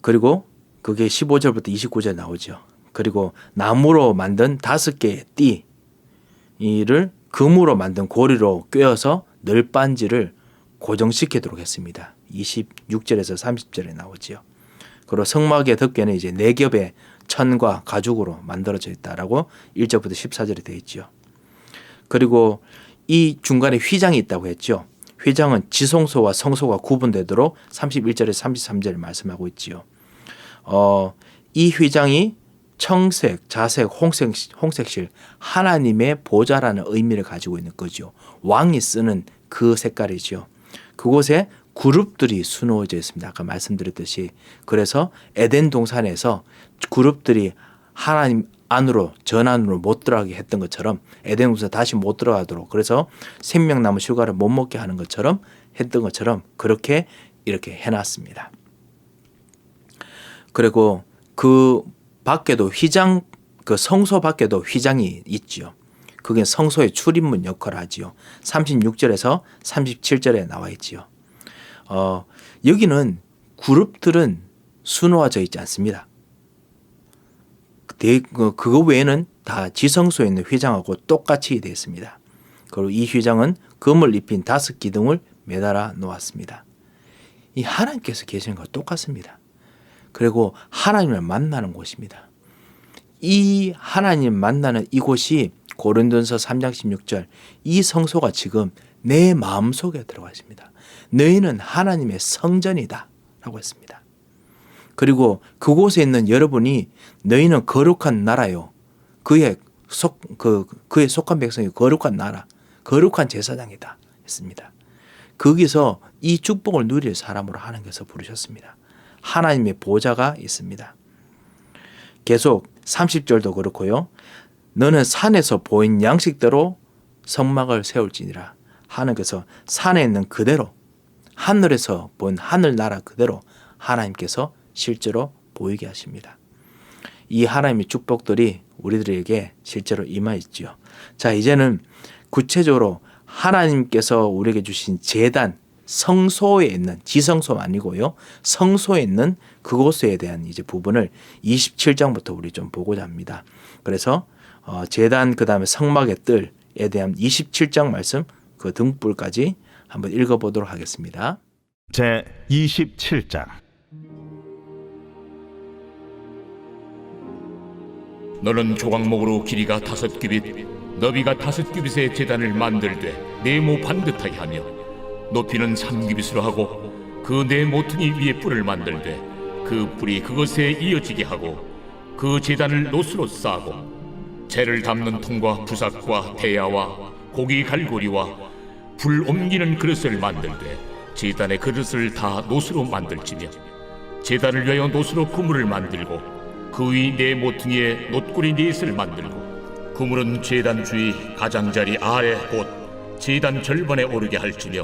그리고 그게 15절부터 29절 나오죠. 그리고 나무로 만든 5개의 띠를 금으로 만든 고리로 꿰어서 널빤지를 고정시키도록 했습니다. 26절에서 30절에 나오지요. 그리고 성막의 덮개는 이제 4겹의 천과 가죽으로 만들어져 있다라고 1절부터 14절에 되어 있죠. 그리고 이 중간에 휘장이 있다고 했죠. 휘장은 지성소와 성소가 구분되도록 31절에서 33절에 말씀하고 있지요. 이 휘장이 청색, 자색, 홍색실 하나님의 보좌라는 의미를 가지고 있는 거죠. 왕이 쓰는 그 색깔이죠. 그곳에 그룹들이 수놓어져 있습니다. 아까 말씀드렸듯이. 그래서 에덴 동산에서 그룹들이 하나님 안으로 전 안으로 못 들어가게 했던 것처럼 에덴 동산 다시 못 들어가도록 그래서 생명나무 실과를 못 먹게 하는 것처럼 했던 것처럼 그렇게 이렇게 해놨습니다. 그리고 그 밖에도 휘장 그 성소 밖에도 휘장이 있지요. 그게 성소의 출입문 역할을 하지요. 36절에서 37절에 나와 있지요. 여기는 그룹들은 수놓아져 있지 않습니다. 그거 외에는 다 지성소에 있는 휘장하고 똑같이 되어 있습니다. 그리고 이 휘장은 금을 입힌 5기둥을 매달아 놓았습니다. 이 하나님께서 계시는 것과 똑같습니다. 그리고 하나님을 만나는 곳입니다. 이 하나님 만나는 이곳이 고린도전서 3장 16절 이 성소가 지금 내 마음속에 들어가 있습니다. 너희는 하나님의 성전이다 라고 했습니다. 그리고 그곳에 있는 여러분이 너희는 거룩한 나라요. 그의 속한 백성이 거룩한 나라, 거룩한 제사장이다 했습니다. 거기서 이 축복을 누릴 사람으로 하나님께서 부르셨습니다. 하나님의 보좌가 있습니다. 계속 30절도 그렇고요. 너는 산에서 보인 양식대로 성막을 세울지니라. 하나님께서 산에 있는 그대로 하늘에서 본 하늘나라 그대로 하나님께서 실제로 보이게 하십니다. 이 하나님의 축복들이 우리들에게 실제로 임하였지요. 자, 이제는 구체적으로 하나님께서 우리에게 주신 제단 성소에 있는 지성소 아니고요. 성소에 있는 그곳에 대한 이제 부분을 27장부터 우리 좀 보고자 합니다. 그래서 제단 그다음에 성막의 뜰에 대한 27장 말씀 그 등불까지 한번 읽어보도록 하겠습니다. 제 27장 너는 조각목으로 길이가 5규빗, 너비가 5규빗의 제단을 만들되 네모 반듯하게 하며 높이는 3규빗으로 하고 그 네 모퉁이 위에 뿔을 만들되 그 뿔이 그것에 이어지게 하고 그 제단을 노수로 싸고 재를 담는 통과 부삭과 대야와 고기 갈고리와 불 옮기는 그릇을 만들되 제단의 그릇을 다 노수로 만들지며 제단을 위하여 노수로 그물을 만들고 그 위 네 모퉁이에 놋구리 넷을 만들고 그물은 제단 주위 가장자리 아래 곧 제단 절반에 오르게 할지며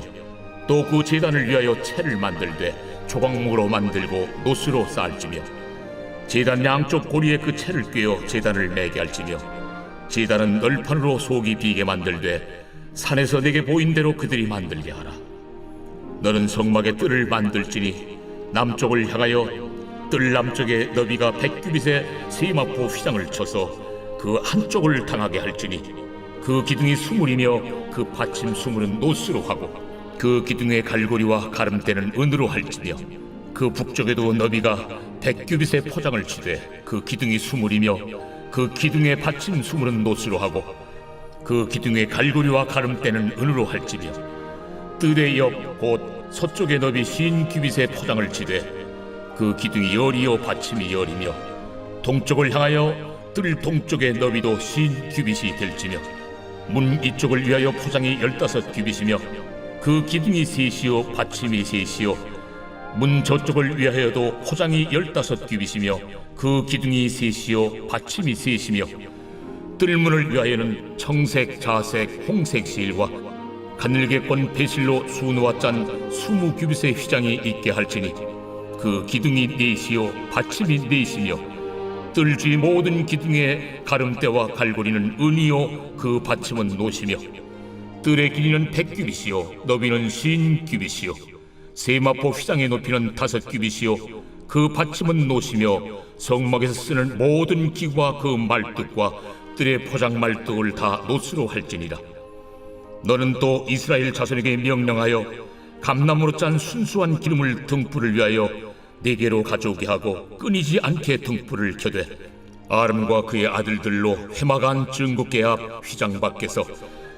또 그 제단을 위하여 채를 만들되 조각목으로 만들고 노수로 쌓을지며 제단 양쪽 고리에 그 채를 꿰어 제단을 매게 할지며 제단은 널판으로 속이 비게 만들되 산에서 내게 보인 대로 그들이 만들게 하라. 너는 성막의 뜰을 만들지니 남쪽을 향하여 뜰 남쪽에 너비가 100규빗의 세마포 휘장을 쳐서 그 한쪽을 당하게 할지니 그 기둥이 20이며 그 받침 20은 노수로 하고 그 기둥의 갈고리와 가름대는 은으로 할지며 그 북쪽에도 너비가 100규빗의 포장을 치되 그 기둥이 20이며 그 기둥의 받침 20은 노수로 하고 그 기둥의 갈고리와 가름대는 은으로 할지며 뜰의 옆 곧 서쪽의 너비 50규빗의 포장을 치되 그 기둥이 열이요 받침이 열이며 동쪽을 향하여 뜰 동쪽의 너비도 50규빗이 될지며 문 이쪽을 위하여 포장이 15규빗이며 그 기둥이 셋이요 받침이 셋이요 문 저쪽을 위하여도 포장이 15규빗이며 그 기둥이 셋이요 받침이 셋이며 뜰문을 위하여는 청색, 자색, 홍색 실과 가늘게 꼰 배실로 수놓아 짠 20규빗의 휘장이 있게 할지니 그 기둥이 넷이요 받침이 넷이며 뜰지 모든 기둥의 가름대와 갈고리는 은이요 그 받침은 노시며 뜰의 길이는 100규빗이요 너비는 50규빗이요 세마포 휘장의 높이는 5규빗이요 그 받침은 노시며 성막에서 쓰는 모든 기구와 그 말뚝과 뜰의 포장 말뚝을 다 노스로 할지니라. 너는 또 이스라엘 자손에게 명령하여 감나무로 짠 순수한 기름을 등불을 위하여 네게로 가져오게 하고 끊이지 않게 등불을 켜되 아름과 그의 아들들로 회막안 증거궤 앞 휘장 밖에서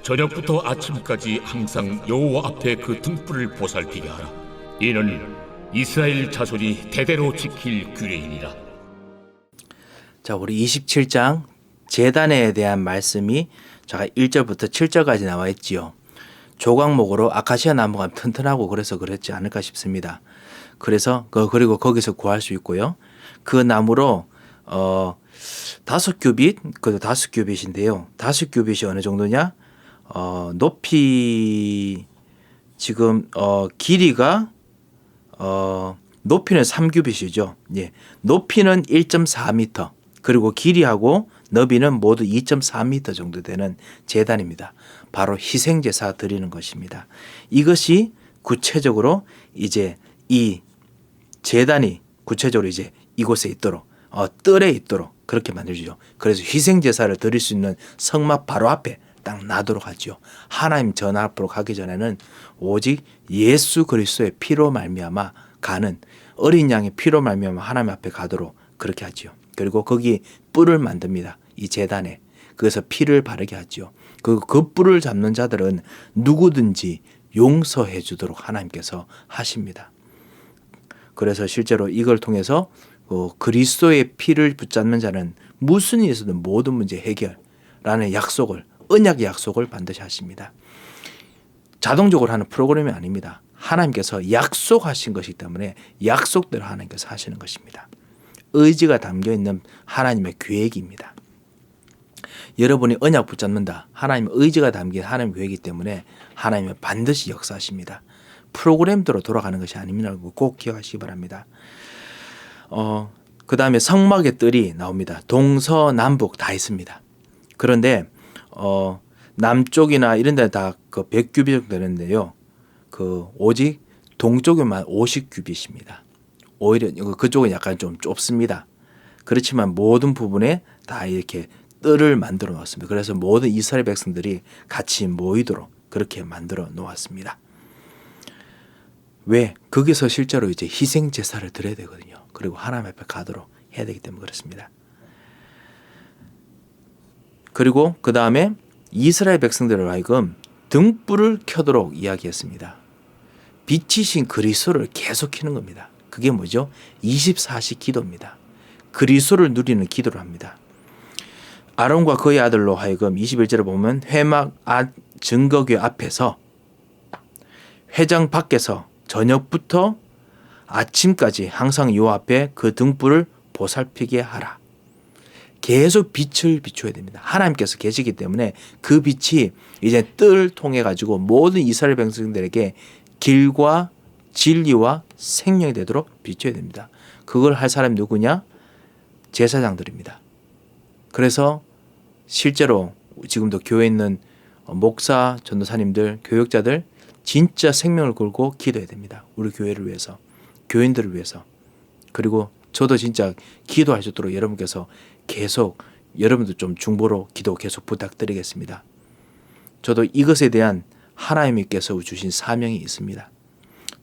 저녁부터 아침까지 항상 여호와 앞에 그 등불을 보살피게 하라. 이는 이스라엘 자손이 대대로 지킬 규례이니라. 자, 우리 27장 제단에 대한 말씀이 제가 1절부터 7절까지 나와 있지요. 조각목으로 아카시아 나무가 튼튼하고 그래서 그랬지 않을까 싶습니다. 그래서 그리고 거기서 구할 수 있고요. 그 나무로 5규빗, 그 5규빗인데요. 5규빗이 어느 정도냐? 높이 지금 길이가 높이는 3규빗이죠. 예. 높이는 1.4m, 그리고 길이하고 너비는 모두 2.4m 정도 되는 제단입니다. 바로 희생제사 드리는 것입니다. 이것이 구체적으로 이제 이 제단이 구체적으로 이제 이곳에 있도록 뜰에 있도록 그렇게 만들죠. 그래서 희생제사를 드릴 수 있는 성막 바로 앞에 딱 놔도록 하죠. 하나님 전 앞으로 가기 전에는 오직 예수 그리스도의 피로 말미암아 가는 어린 양의 피로 말미암아 하나님 앞에 가도록 그렇게 하지요. 그리고 거기 뿔을 만듭니다. 이 제단에. 그래서 피를 바르게 하지요. 그 뿔을 잡는 자들은 누구든지 용서해 주도록 하나님께서 하십니다. 그래서 실제로 이걸 통해서 그리스도의 피를 붙잡는 자는 무슨 일에서든 모든 문제 해결라는 약속을, 언약의 약속을 반드시 하십니다. 자동적으로 하는 프로그램이 아닙니다. 하나님께서 약속하신 것이기 때문에 약속대로 하나님께서 하시는 것입니다. 의지가 담겨있는 하나님의 계획입니다. 여러분이 언약 붙잡는다. 하나님의 의지가 담긴 하나님의 계획이기 때문에 하나님은 반드시 역사하십니다. 프로그램대로 돌아가는 것이 아닙니다. 꼭 기억하시기 바랍니다. 그 다음에 성막의 뜰이 나옵니다. 동서남북 다 있습니다. 그런데 남쪽이나 이런 데 다 그 100규빗 정도 되는데요. 그 오직 동쪽에만 50규빗입니다. 오히려 그쪽은 약간 좀 좁습니다. 그렇지만 모든 부분에 다 이렇게 뜰을 만들어 놓았습니다. 그래서 모든 이스라엘 백성들이 같이 모이도록 그렇게 만들어 놓았습니다. 왜? 거기서 실제로 이제 희생 제사를 드려야 되거든요. 그리고 하나님 앞에 가도록 해야 되기 때문에 그렇습니다. 그리고 그 다음에 이스라엘 백성들을 하여금 등불을 켜도록 이야기했습니다. 빛이신 그리스도를 계속 켜는 겁니다. 그게 뭐죠? 24시 기도입니다. 그리스도를 누리는 기도를 합니다. 아론과 그의 아들로 하여금 21절에 보면 회막 증거궤 앞에서 회장 밖에서 저녁부터 아침까지 항상 요 앞에 그 등불을 보살피게 하라. 계속 빛을 비춰야 됩니다. 하나님께서 계시기 때문에 그 빛이 이제 뜰을 통해 가지고 모든 이스라엘 백성들에게 길과 진리와 생명이 되도록 비춰야 됩니다. 그걸 할 사람이 누구냐? 제사장들입니다. 그래서 실제로 지금도 교회에 있는 목사, 전도사님들, 교역자들 진짜 생명을 걸고 기도해야 됩니다. 우리 교회를 위해서, 교인들을 위해서. 그리고 저도 진짜 기도할 수 있도록 여러분께서 계속 여러분들 좀 중보로 기도 계속 부탁드리겠습니다. 저도 이것에 대한 하나님께서 주신 사명이 있습니다.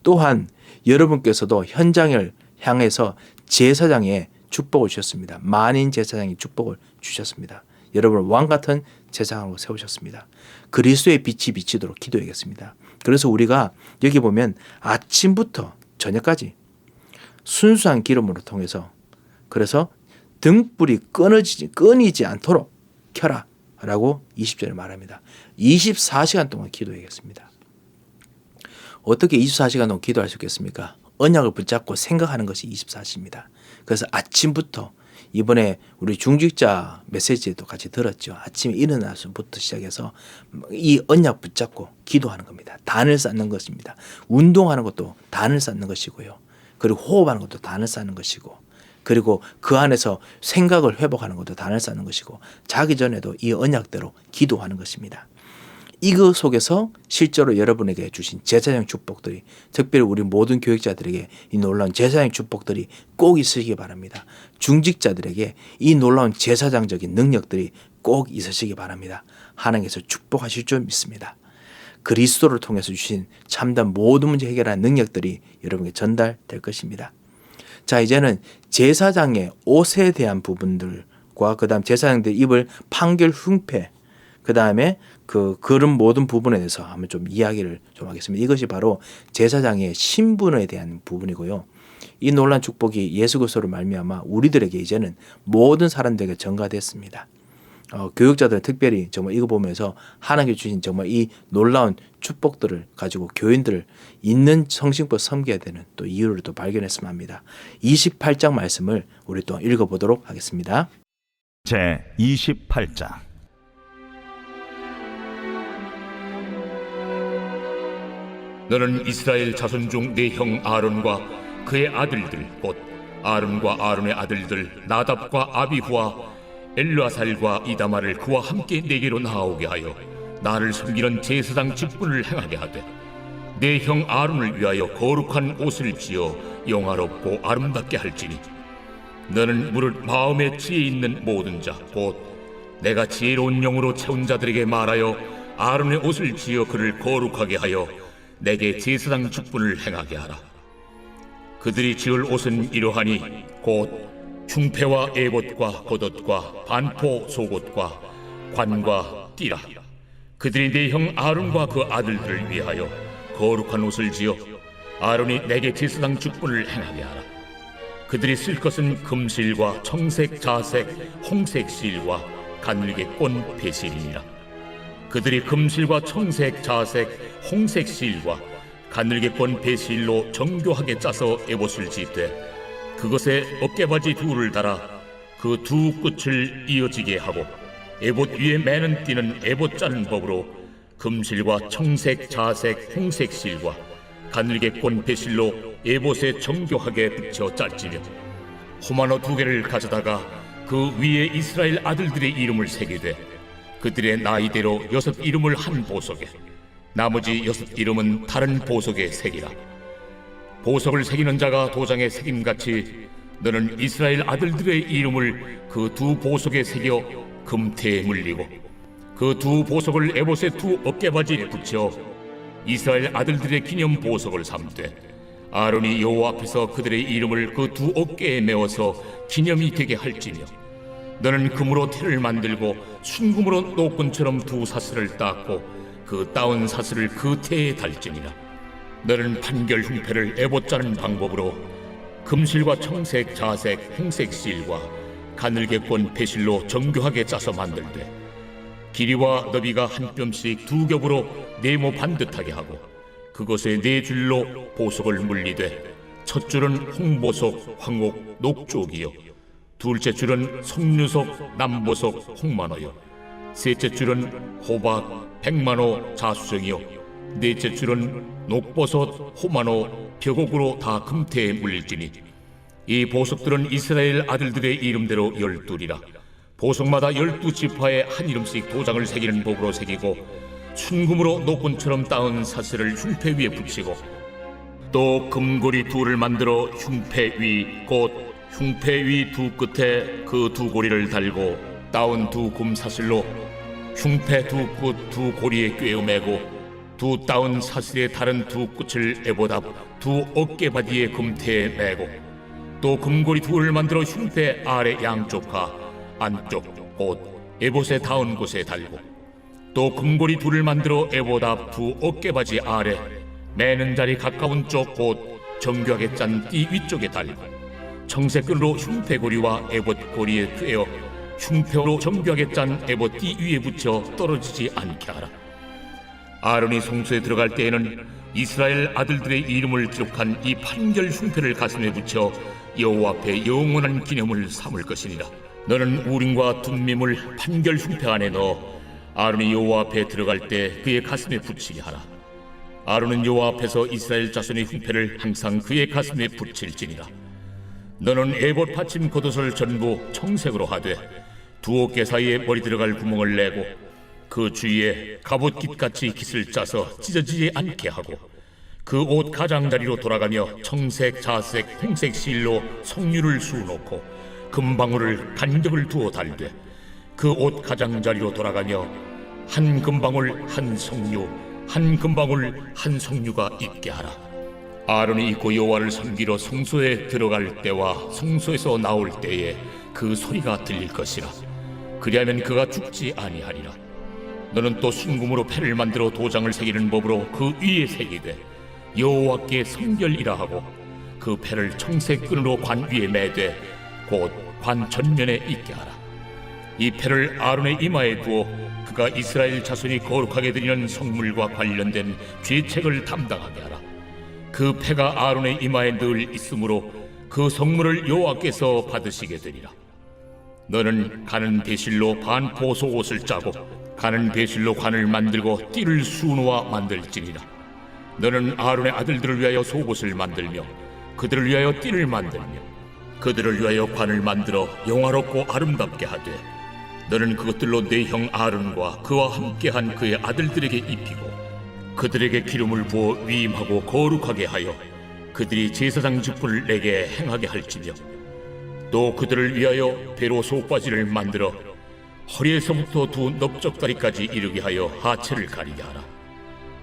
또한 여러분께서도 현장을 향해서 제사장의 축복을 주셨습니다. 만인 제사장의 축복을 주셨습니다. 여러분을 왕같은 제사장으로 세우셨습니다. 그리스도의 빛이 비치도록 기도하겠습니다. 그래서 우리가 여기 보면 아침부터 저녁까지 순수한 기름으로 통해서 그래서 등불이 끊이지 않도록 켜라 라고 20절에 말합니다. 24시간 동안 기도하겠습니다. 어떻게 24시간 동안 기도할 수 있겠습니까? 언약을 붙잡고 생각하는 것이 24시입니다. 그래서 아침부터 이번에 우리 중직자 메시지에도 같이 들었죠. 아침에 일어나서부터 시작해서 이 언약 붙잡고 기도하는 겁니다. 단을 쌓는 것입니다. 운동하는 것도 단을 쌓는 것이고요. 그리고 호흡하는 것도 단을 쌓는 것이고, 그리고 그 안에서 생각을 회복하는 것도 단을 쌓는 것이고, 자기 전에도 이 언약대로 기도하는 것입니다. 이거 속에서 실제로 여러분에게 주신 제사장 축복들이, 특별히 우리 모든 교육자들에게 이 놀라운 제사장 축복들이 꼭 있으시기 바랍니다. 중직자들에게 이 놀라운 제사장적인 능력들이 꼭 있으시기 바랍니다. 하나님께서 축복하실 줄 믿습니다. 그리스도를 통해서 주신 참된 모든 문제 해결하는 능력들이 여러분에게 전달될 것입니다. 자, 이제는 제사장의 옷에 대한 부분들과 그 다음 제사장들 입을 판결 흉패, 그 다음에 그런 모든 부분에 대해서 한번 좀 이야기를 좀 하겠습니다. 이것이 바로 제사장의 신분에 대한 부분이고요. 이 놀라운 축복이 예수 그리스도로 말미암아 우리들에게 이제는 모든 사람들에게 전가됐습니다. 교육자들 특별히 정말 이거 보면서 하나님께 주신 정말 이 놀라운 축복들을 가지고 교인들을 있는 성신껏 섬겨야 되는 또 이유를 또 발견했으면 합니다. 28장 말씀을 우리 또 읽어보도록 하겠습니다. 제 28장. 너는 이스라엘 자손 중 네 형 아론과 그의 아들들 곧 아론과 아론의 아들들 나답과 아비후와 엘르아살과 이다마를 그와 함께 내게로 나오게 하여 나를 섬기는 제사장 직분을 행하게 하되 내 형 아론을 위하여 거룩한 옷을 지어 영화롭고 아름답게 할지니 너는 무릇 마음에 지혜 있는 모든 자 곧 내가 지혜로운 영으로 채운 자들에게 말하여 아론의 옷을 지어 그를 거룩하게 하여 내게 제사장 직분을 행하게 하라. 그들이 지을 옷은 이러하니 곧 흉패와 에봇과 겉옷과 반포 속옷과 관과 띠라. 그들이 내 형 아론과 그 아들들을 위하여 거룩한 옷을 지어 아론이 내게 제사장 직분을 행하게 하라. 그들이 쓸 것은 금실과 청색, 자색, 홍색 실과 가늘게 꼰 배실이니라. 그들이 금실과 청색, 자색, 홍색 실과 가늘게 꼰 배실로 정교하게 짜서 에봇을 짓되 그것에 어깨바지 둘을 달아 그 두 끝을 이어지게 하고 에봇 위에 매는 띠는 에봇 짜는 법으로 금실과 청색, 자색, 홍색 실과 가늘게 꼰 배실로 에봇에 정교하게 붙여 짤지며 호마노 2개를 가져다가 그 위에 이스라엘 아들들의 이름을 새기되 그들의 나이대로 6 이름을 한 보석에 나머지 6 이름은 다른 보석에 새기라. 보석을 새기는 자가 도장에 새김같이 너는 이스라엘 아들들의 이름을 그 두 보석에 새겨 금태에 물리고 그 두 보석을 에봇의 두 어깨바지에 붙여 이스라엘 아들들의 기념 보석을 삼되 아론이 여호와 앞에서 그들의 이름을 그 두 어깨에 메어서 기념이 되게 할지며 너는 금으로 태를 만들고 순금으로 노끈처럼 두 사슬을 닦고 그 따온 사슬을 그 태에 달지니라. 너는 판결 흉패를 에봇 짜는 방법으로 금실과 청색, 자색, 홍색 실과 가늘게 꼰 배실로 정교하게 짜서 만들되 길이와 너비가 한 뼘씩 2겹으로 네모 반듯하게 하고 그것에 4줄로 보석을 물리되 첫 줄은 홍보석, 황옥, 녹쪽이요 둘째 줄은 석류석, 남보석, 홍만호요 셋째 줄은 호박, 백만호, 자수정이요 넷째 줄은 녹버섯, 호만호, 벽옥으로 다 금태에 물릴지니 이 보석들은 이스라엘 아들들의 이름대로 12이라. 보석마다 12지파에 한 이름씩 도장을 새기는 법으로 새기고 순금으로 노끈처럼 따은 사슬을 흉패 위에 붙이고 또 금고리 2를 만들어 흉패 위 곧 흉패 위 2 끝에 그 2 고리를 달고 따온 2 금사슬로 흉패 2 끝 2 고리에 꿰어매고 2 따온 사슬의 다른 2 끝을 에봇 앞 2 어깨바디에 금태에 매고 또 금고리 2를 만들어 흉패 아래 양쪽과 안쪽 곧 에봇에 닿은 곳에 달고 또 금고리 2를 만들어 에봇 앞 2 어깨바지 아래 매는 자리 가까운 쪽 곧 정교하게 짠 띠 위쪽에 달고 청색끈으로 흉패고리와 에봇 고리에 꿰어 흉패로 정교하게 짠 에봇 띠 위에 붙여 떨어지지 않게 하라. 아론이 성소에 들어갈 때에는 이스라엘 아들들의 이름을 기록한 이 판결 흉패를 가슴에 붙여 여호와 앞에 영원한 기념을 삼을 것이니라. 너는 우림과 둠밈을 판결 흉패 안에 넣어 아론이 여호와 앞에 들어갈 때 그의 가슴에 붙이게 하라. 아론은 여호와 앞에서 이스라엘 자손의 흉패를 항상 그의 가슴에 붙일지니라. 너는 에봇 받침 겉옷을 전부 청색으로 하되 두 어깨 사이에 머리 들어갈 구멍을 내고 그 주위에 갑옷깃같이 깃을 짜서 찢어지지 않게 하고 그 옷 가장자리로 돌아가며 청색, 자색, 회색 실로 석류를 수놓고 금방울을 간격을 두어 달되 그 옷 가장자리로 돌아가며 한 금방울 한 석류 한 금방울 한 석류가 있게 하라. 아론이 입고 여호와를 섬기러 성소에 들어갈 때와 성소에서 나올 때에 그 소리가 들릴 것이라. 그리하면 그가 죽지 아니하리라. 너는 또 순금으로 패를 만들어 도장을 새기는 법으로 그 위에 새기되 여호와께 성결이라 하고 그 패를 청색 끈으로 관 위에 매되 곧 관 전면에 있게 하라. 이 패를 아론의 이마에 두어 그가 이스라엘 자손이 거룩하게 드리는 성물과 관련된 죄책을 담당하게 하라. 그 패가 아론의 이마에 늘 있으므로 그 성물을 여호와께서 받으시게 되리라. 너는 가는 배실로 반포소 옷을 짜고 가는 배실로 관을 만들고 띠를 수놓아 만들지니라. 너는 아론의 아들들을 위하여 속옷을 만들며 그들을 위하여 띠를 만들며 그들을 위하여 관을 만들어 영화롭고 아름답게 하되 너는 그것들로 네 형 아론과 그와 함께한 그의 아들들에게 입히고 그들에게 기름을 부어 위임하고 거룩하게 하여 그들이 제사장 직분을 내게 행하게 할지며 또 그들을 위하여 배로 속바지를 만들어 허리에서부터 두 넓적다리까지 이르게 하여 하체를 가리게 하라.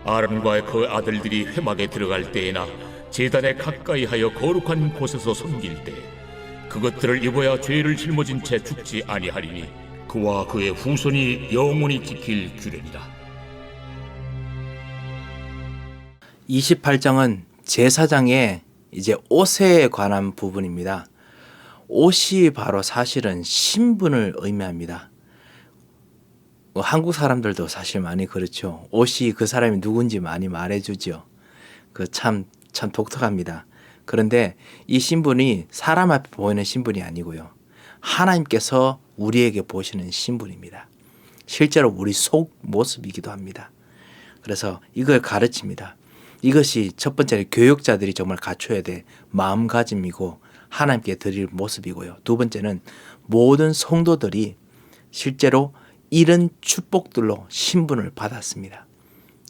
아론과 그 아들들이 회막에 들어갈 때에나 제단에 가까이 하여 거룩한 곳에서 섬길 때에 그것들을 입어야 죄를 짊어진 채 죽지 아니하리니 그와 그의 후손이 영원히 지킬 규례니라. 28장은 제사장의 이제 옷에 관한 부분입니다. 옷이 바로 사실은 신분을 의미합니다. 한국 사람들도 사실 많이 그렇죠. 옷이 그 사람이 누군지 많이 말해주죠. 참 독특합니다. 그런데 이 신분이 사람 앞에 보이는 신분이 아니고요. 하나님께서 우리에게 보시는 신분입니다. 실제로 우리 속 모습이기도 합니다. 그래서 이걸 가르칩니다. 이것이 첫 번째는 교육자들이 정말 갖춰야 될 마음가짐이고 하나님께 드릴 모습이고요. 두 번째는 모든 성도들이 실제로 이런 축복들로 신분을 받았습니다.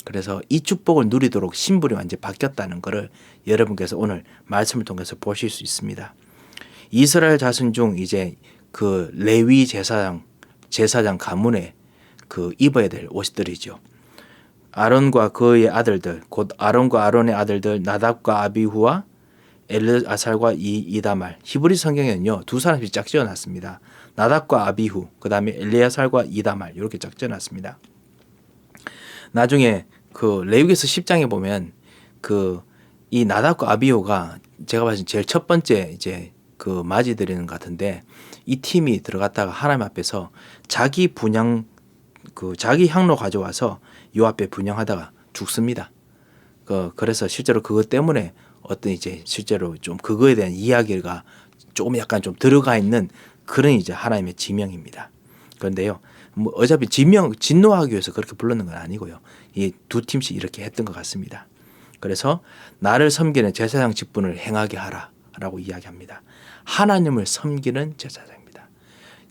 그래서 이 축복을 누리도록 신분이 완전히 바뀌었다는 것을 여러분께서 오늘 말씀을 통해서 보실 수 있습니다. 이스라엘 자손 중 이제 그 레위 제사장 가문에 그 입어야 될 옷들이죠. 아론과 그의 아들들, 곧 아론과 아론의 아들들 나답과 아비후와 엘르아살과 이다말. 히브리 성경에는요 두 사람씩 짝 지어놨습니다. 나답과 아비후, 그 다음에 엘르아살과 이다말 이렇게 짝 지어놨습니다. 나중에 그 레위기서 10장에 보면 그 이 나답과 아비후가 제가 봤을 때 제일 첫 번째 이제 그 맞이 드리는 것 같은데 이 팀이 들어갔다가 하나님 앞에서 자기 분향 자기 향로 가져와서 요 앞에 분향하다가 죽습니다. 그래서 실제로 그것 때문에 어떤 이제 실제로 좀 그거에 대한 이야기가 조금 약간 좀 들어가 있는 그런 이제 하나님의 지명입니다. 그런데요, 뭐 어차피 진노하기 위해서 그렇게 불렀는 건 아니고요. 이 두 팀씩 이렇게 했던 것 같습니다. 그래서 나를 섬기는 제사장 직분을 행하게 하라라고 이야기합니다. 하나님을 섬기는 제사장입니다.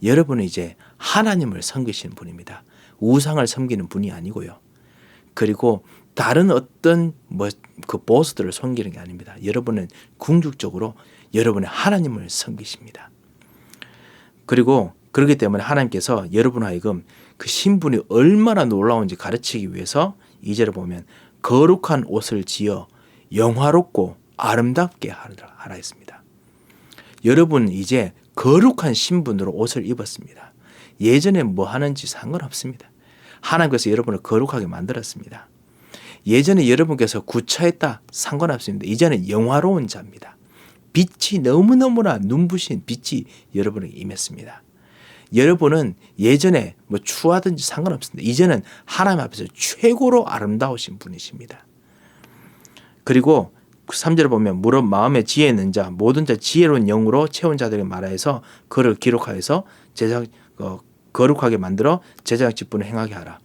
여러분은 이제 하나님을 섬기시는 분입니다. 우상을 섬기는 분이 아니고요. 그리고 다른 어떤 그 보스들을 섬기는 게 아닙니다. 여러분은 궁극적으로 여러분의 하나님을 섬기십니다. 그리고 그렇기 때문에 하나님께서 여러분 하여금 그 신분이 얼마나 놀라운지 가르치기 위해서 2절을 보면 거룩한 옷을 지어 영화롭고 아름답게 하라 했습니다. 여러분 이제 거룩한 신분으로 옷을 입었습니다. 예전에 뭐 하는지 상관없습니다. 하나님께서 여러분을 거룩하게 만들었습니다. 예전에 여러분께서 구차했다 상관없습니다. 이제는 영화로운 자입니다. 빛이 너무너무나 눈부신 빛이 여러분에게 임했습니다. 여러분은 예전에 뭐 추하든지 상관없습니다. 이제는 하나님 앞에서 최고로 아름다우신 분이십니다. 그리고 3절을 보면 무릇 마음에 지혜 있는 자 모든 자 지혜로운 영으로 채운 자들에게 말하여서 그를 기록하여서 거룩하게 만들어 제사장 직분을 행하게 하라.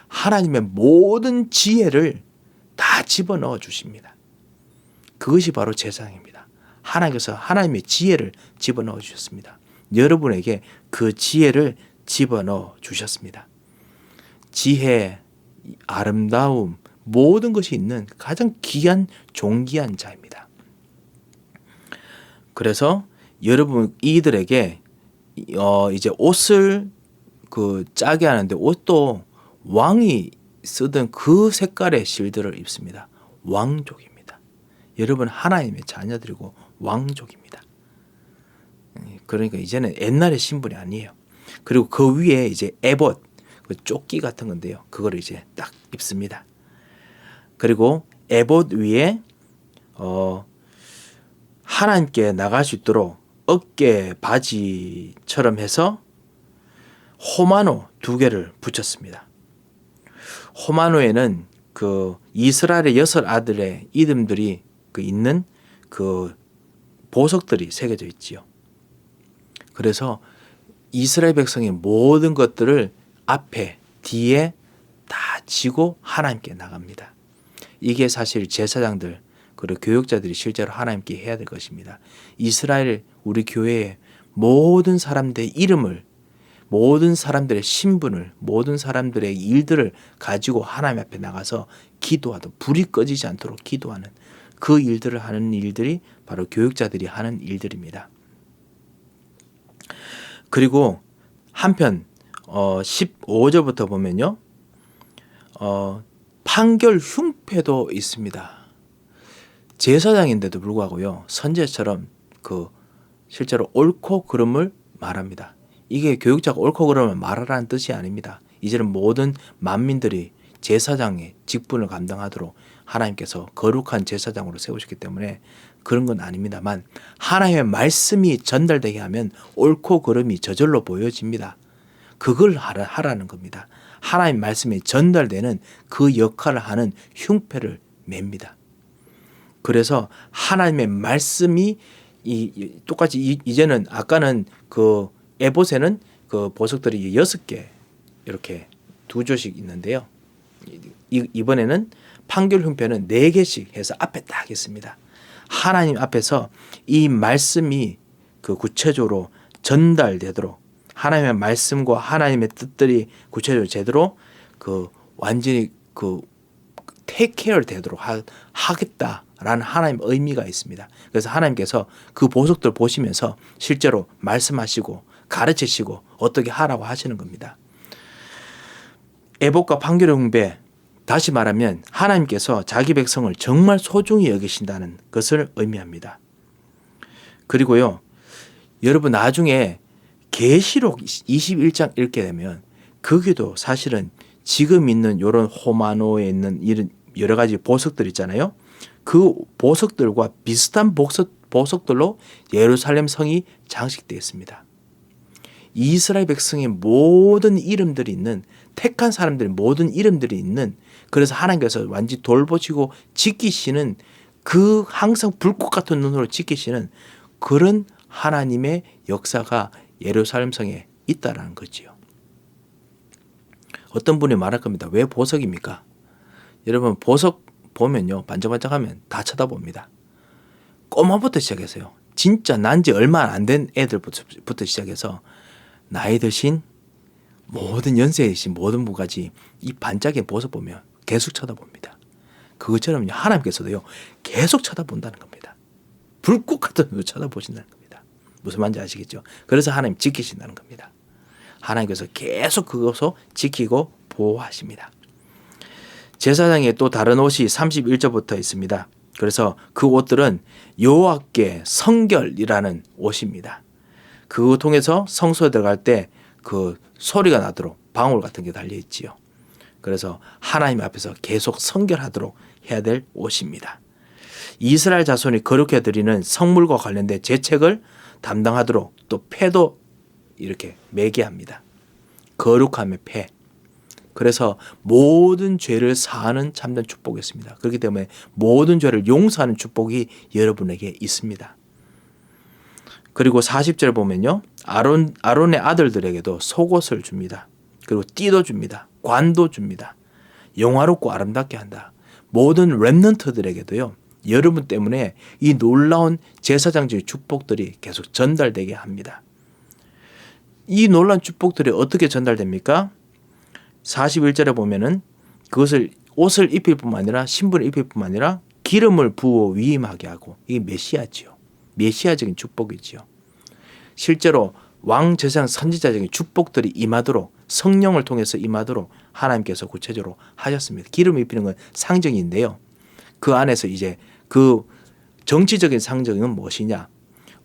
하나님의 모든 지혜를 다 다 집어넣어 주십니다. 그것이 바로 제사장입니다. 하나님께서 하나님의 지혜를 집어넣어 주셨습니다. 여러분에게 그 지혜를 집어넣어 주셨습니다. 지혜, 아름다움, 모든 것이 있는 가장 귀한 존귀한 자입니다. 그래서 여러분 이들에게 이제 옷을 짜게 하는데 옷도 왕이 쓰던 그 색깔의 실들을 입습니다. 왕족입니다. 여러분 하나님의 자녀들이고 왕족입니다. 그러니까 이제는 옛날의 신분이 아니에요. 그리고 그 위에 이제 에봇, 그 조끼 같은 건데요. 그거를 이제 딱 입습니다. 그리고 에봇 위에 하나님께 나갈 수 있도록 어깨 바지처럼 해서 호마노 2개를 붙였습니다. 호마노에는 그 이스라엘의 6 아들의 이름들이 있는 그 보석들이 새겨져 있지요. 그래서 이스라엘 백성의 모든 것들을 앞에 뒤에 다 지고 하나님께 나갑니다. 이게 사실 제사장들 그리고 교육자들이 실제로 하나님께 해야 될 것입니다. 이스라엘 우리 교회의 모든 사람들의 이름을, 모든 사람들의 신분을, 모든 사람들의 일들을 가지고 하나님 앞에 나가서 기도하도 불이 꺼지지 않도록 기도하는 그 일들을 하는 일들이 바로 교육자들이 하는 일들입니다. 그리고 한편 15절부터 보면요. 판결 흉패도 있습니다. 제사장인데도 불구하고요. 선제처럼 실제로 옳고 그름을 말합니다. 이게 교육자가 옳고 그름을 말하라는 뜻이 아닙니다. 이제는 모든 만민들이 제사장의 직분을 감당하도록 하나님께서 거룩한 제사장으로 세우셨기 때문에 그런 건 아닙니다만 하나님의 말씀이 전달되게 하면 옳고 그름이 저절로 보여집니다. 그걸 하라는 겁니다. 하나님 말씀이 전달되는 그 역할을 하는 흉패를 맵니다. 그래서 하나님의 말씀이 똑같이 이제는 아까는 그 에봇에는 그 보석들이 6개 이렇게 2조씩 있는데요. 이번에는 판결 흉패는 4개씩 해서 앞에 딱 있습니다. 하나님 앞에서 이 말씀이 구체적으로 전달되도록 하나님의 말씀과 하나님의 뜻들이 구체적으로 제대로 완전히 take care 되도록 하겠다라는 하나님의 의미가 있습니다. 그래서 하나님께서 그 보석들 보시면서 실제로 말씀하시고 가르치시고 어떻게 하라고 하시는 겁니다. 에봇과 판결 흉패, 다시 말하면 하나님께서 자기 백성을 정말 소중히 여기신다는 것을 의미합니다. 그리고요, 여러분 나중에 계시록 21장 읽게 되면 거기도 사실은 지금 있는 이런 호마노에 있는 이런 여러 가지 보석들 있잖아요. 그 보석들과 비슷한 보석들로 예루살렘 성이 장식되어 있습니다. 이스라엘 백성의 모든 이름들이 있는, 택한 사람들의 모든 이름들이 있는, 그래서 하나님께서 완전히 돌보시고 지키시는 그 항상 불꽃 같은 눈으로 지키시는 그런 하나님의 역사가 예루살렘 성에 있다라는 거지요. 어떤 분이 말할 겁니다. 왜 보석입니까? 여러분 보석 보면요, 반짝반짝하면 다 쳐다봅니다. 꼬마부터 시작해서요. 진짜 난지 얼마 안 된 애들부터 시작해서 나이 드신 모든 연세이신 모든 분까지 이 반짝이는 보석 보면 계속 쳐다봅니다. 그것처럼 하나님께서도요 계속 쳐다본다는 겁니다. 불꽃 같은 눈으로 쳐다보신다는 겁니다. 무슨 말인지 아시겠죠? 그래서 하나님 지키신다는 겁니다. 하나님께서 계속 그것을 지키고 보호하십니다. 제사장의 또 다른 옷이 31절부터 있습니다. 그래서 그 옷들은 여호와께 성결이라는 옷입니다. 그거 통해서 성소에 들어갈 때 그 소리가 나도록 방울 같은 게 달려 있지요. 그래서 하나님 앞에서 계속 성결하도록 해야 될 옷입니다. 이스라엘 자손이 거룩해 드리는 성물과 관련된 제책을 담당하도록 또 패도 이렇게 매게 합니다. 거룩함의 패. 그래서 모든 죄를 사하는 참된 축복이 있습니다. 그렇기 때문에 모든 죄를 용서하는 축복이 여러분에게 있습니다. 그리고 40절 보면요. 아론의 아들들에게도 속옷을 줍니다. 그리고 띠도 줍니다. 관도 줍니다. 영화롭고 아름답게 한다. 모든 렘넌트들에게도요. 여러분 때문에 이 놀라운 제사장적인 축복들이 계속 전달되게 합니다. 이 놀라운 축복들이 어떻게 전달됩니까? 41절에 보면은 그것을 옷을 입힐 뿐만 아니라 신분을 입힐 뿐만 아니라 기름을 부어 위임하게 하고, 이게 메시아지요. 메시아적인 축복이지요. 실제로 왕 제사장 선지자적인 축복들이 임하도록, 성령을 통해서 임하도록 하나님께서 구체적으로 하셨습니다. 기름 입히는 건 상징인데요. 그 안에서 이제 그 정치적인 상징은 무엇이냐,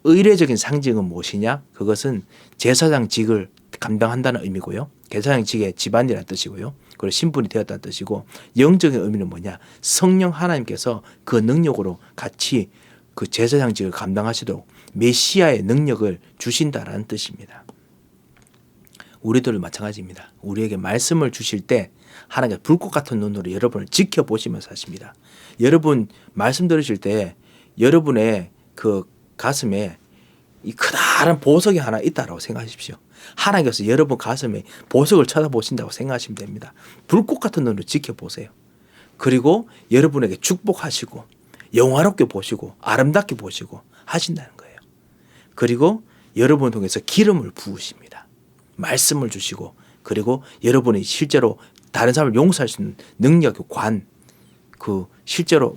의례적인 상징은 무엇이냐, 그것은 제사장직을 감당한다는 의미고요. 제사장직의 집안이라는 뜻이고요. 그리고 신분이 되었다는 뜻이고, 영적인 의미는 뭐냐, 성령 하나님께서 그 능력으로 같이 그 제사장직을 감당하시도록 메시아의 능력을 주신다라는 뜻입니다. 우리들도 마찬가지입니다. 우리에게 말씀을 주실 때 하나님께서 불꽃 같은 눈으로 여러분을 지켜보시면서 하십니다. 여러분 말씀 들으실 때 여러분의 그 가슴에 이 크다란 보석이 하나 있다라고 생각하십시오. 하나님께서 여러분 가슴에 보석을 쳐다보신다고 생각하시면 됩니다. 불꽃 같은 눈으로 지켜보세요. 그리고 여러분에게 축복하시고 영화롭게 보시고 아름답게 보시고 하신다는 거예요. 그리고 여러분을 통해서 기름을 부으십니다. 말씀을 주시고, 그리고 여러분이 실제로 다른 사람을 용서할 수 있는 능력, 실제로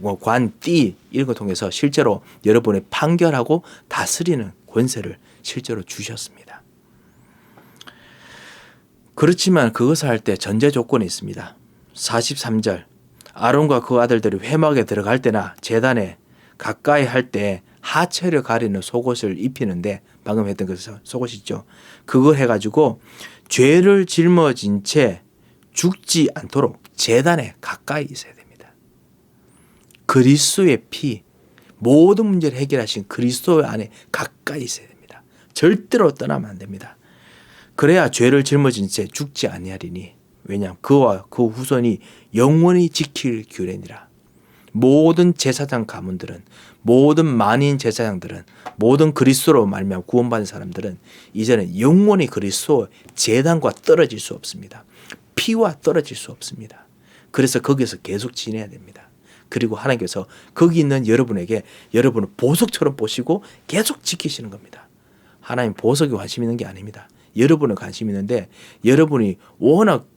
띠 이런 걸 통해서 실제로 여러분의 판결하고 다스리는 권세를 실제로 주셨습니다. 그렇지만 그것을 할 때 전제 조건이 있습니다. 43절, 아론과 그 아들들이 회막에 들어갈 때나 제단에 가까이 할 때 하체를 가리는 속옷을 입히는데, 방금 했던 그 속옷 있죠. 그걸 해가지고 죄를 짊어진 채 죽지 않도록 제단에 가까이 있어야 됩니다. 그리스도의 피, 모든 문제를 해결하신 그리스도 안에 가까이 있어야 됩니다. 절대로 떠나면 안 됩니다. 그래야 죄를 짊어진 채 죽지 아니하리니, 왜냐하면 그와 그 후손이 영원히 지킬 규례니라. 모든 제사장 가문들은, 모든 만인 제사장들은, 모든 그리스도로 말미암아 구원받은 사람들은 이제는 영원히 그리스도 제단과 떨어질 수 없습니다. 피와 떨어질 수 없습니다. 그래서 거기서 계속 지내야 됩니다. 그리고 하나님께서 거기 있는 여러분에게 여러분을 보석처럼 보시고 계속 지키시는 겁니다. 하나님 보석에 관심 있는 게 아닙니다. 여러분은 관심 있는데, 여러분이 워낙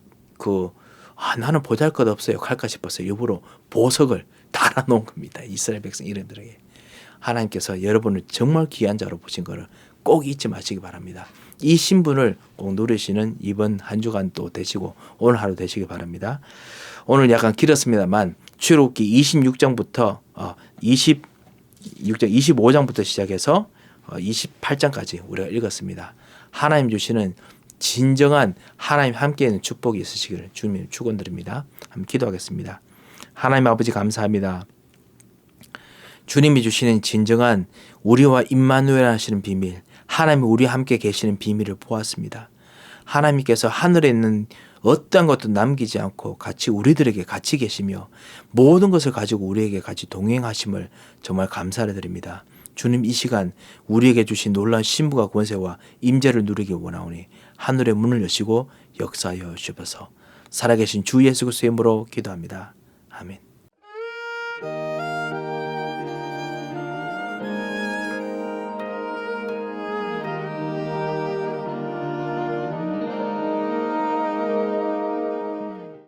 나는 보잘것없어요 할까 싶어서 일부러 보석을 달아놓은 겁니다. 이스라엘 백성 이름들에게. 하나님께서 여러분을 정말 귀한 자로 보신 것을 꼭 잊지 마시기 바랍니다. 이 신분을 꼭 누리시는 이번 한 주간 또 되시고 오늘 하루 되시기 바랍니다. 오늘 약간 길었습니다만 출애굽기 26장부터 25장부터 시작해서 28장까지 우리가 읽었습니다. 하나님 주시는 진정한 하나님 함께 있는 축복이 있으시기를 주님 축원드립니다. 한번 기도하겠습니다. 하나님 아버지 감사합니다. 주님이 주시는 진정한 우리와 임마누엘 하시는 비밀, 하나님이 우리와 함께 계시는 비밀을 보았습니다. 하나님께서 하늘에 있는 어떠한 것도 남기지 않고 같이 우리들에게 같이 계시며 모든 것을 가지고 우리에게 같이 동행하심을 정말 감사를 드립니다. 주님, 이 시간 우리에게 주신 놀라운 신부가 권세와 임재를 누리기 원하오니 하늘의 문을 여시고 역사하여 주옵소서. 살아계신 주 예수 그리스도의 이름으로 기도합니다. 아멘.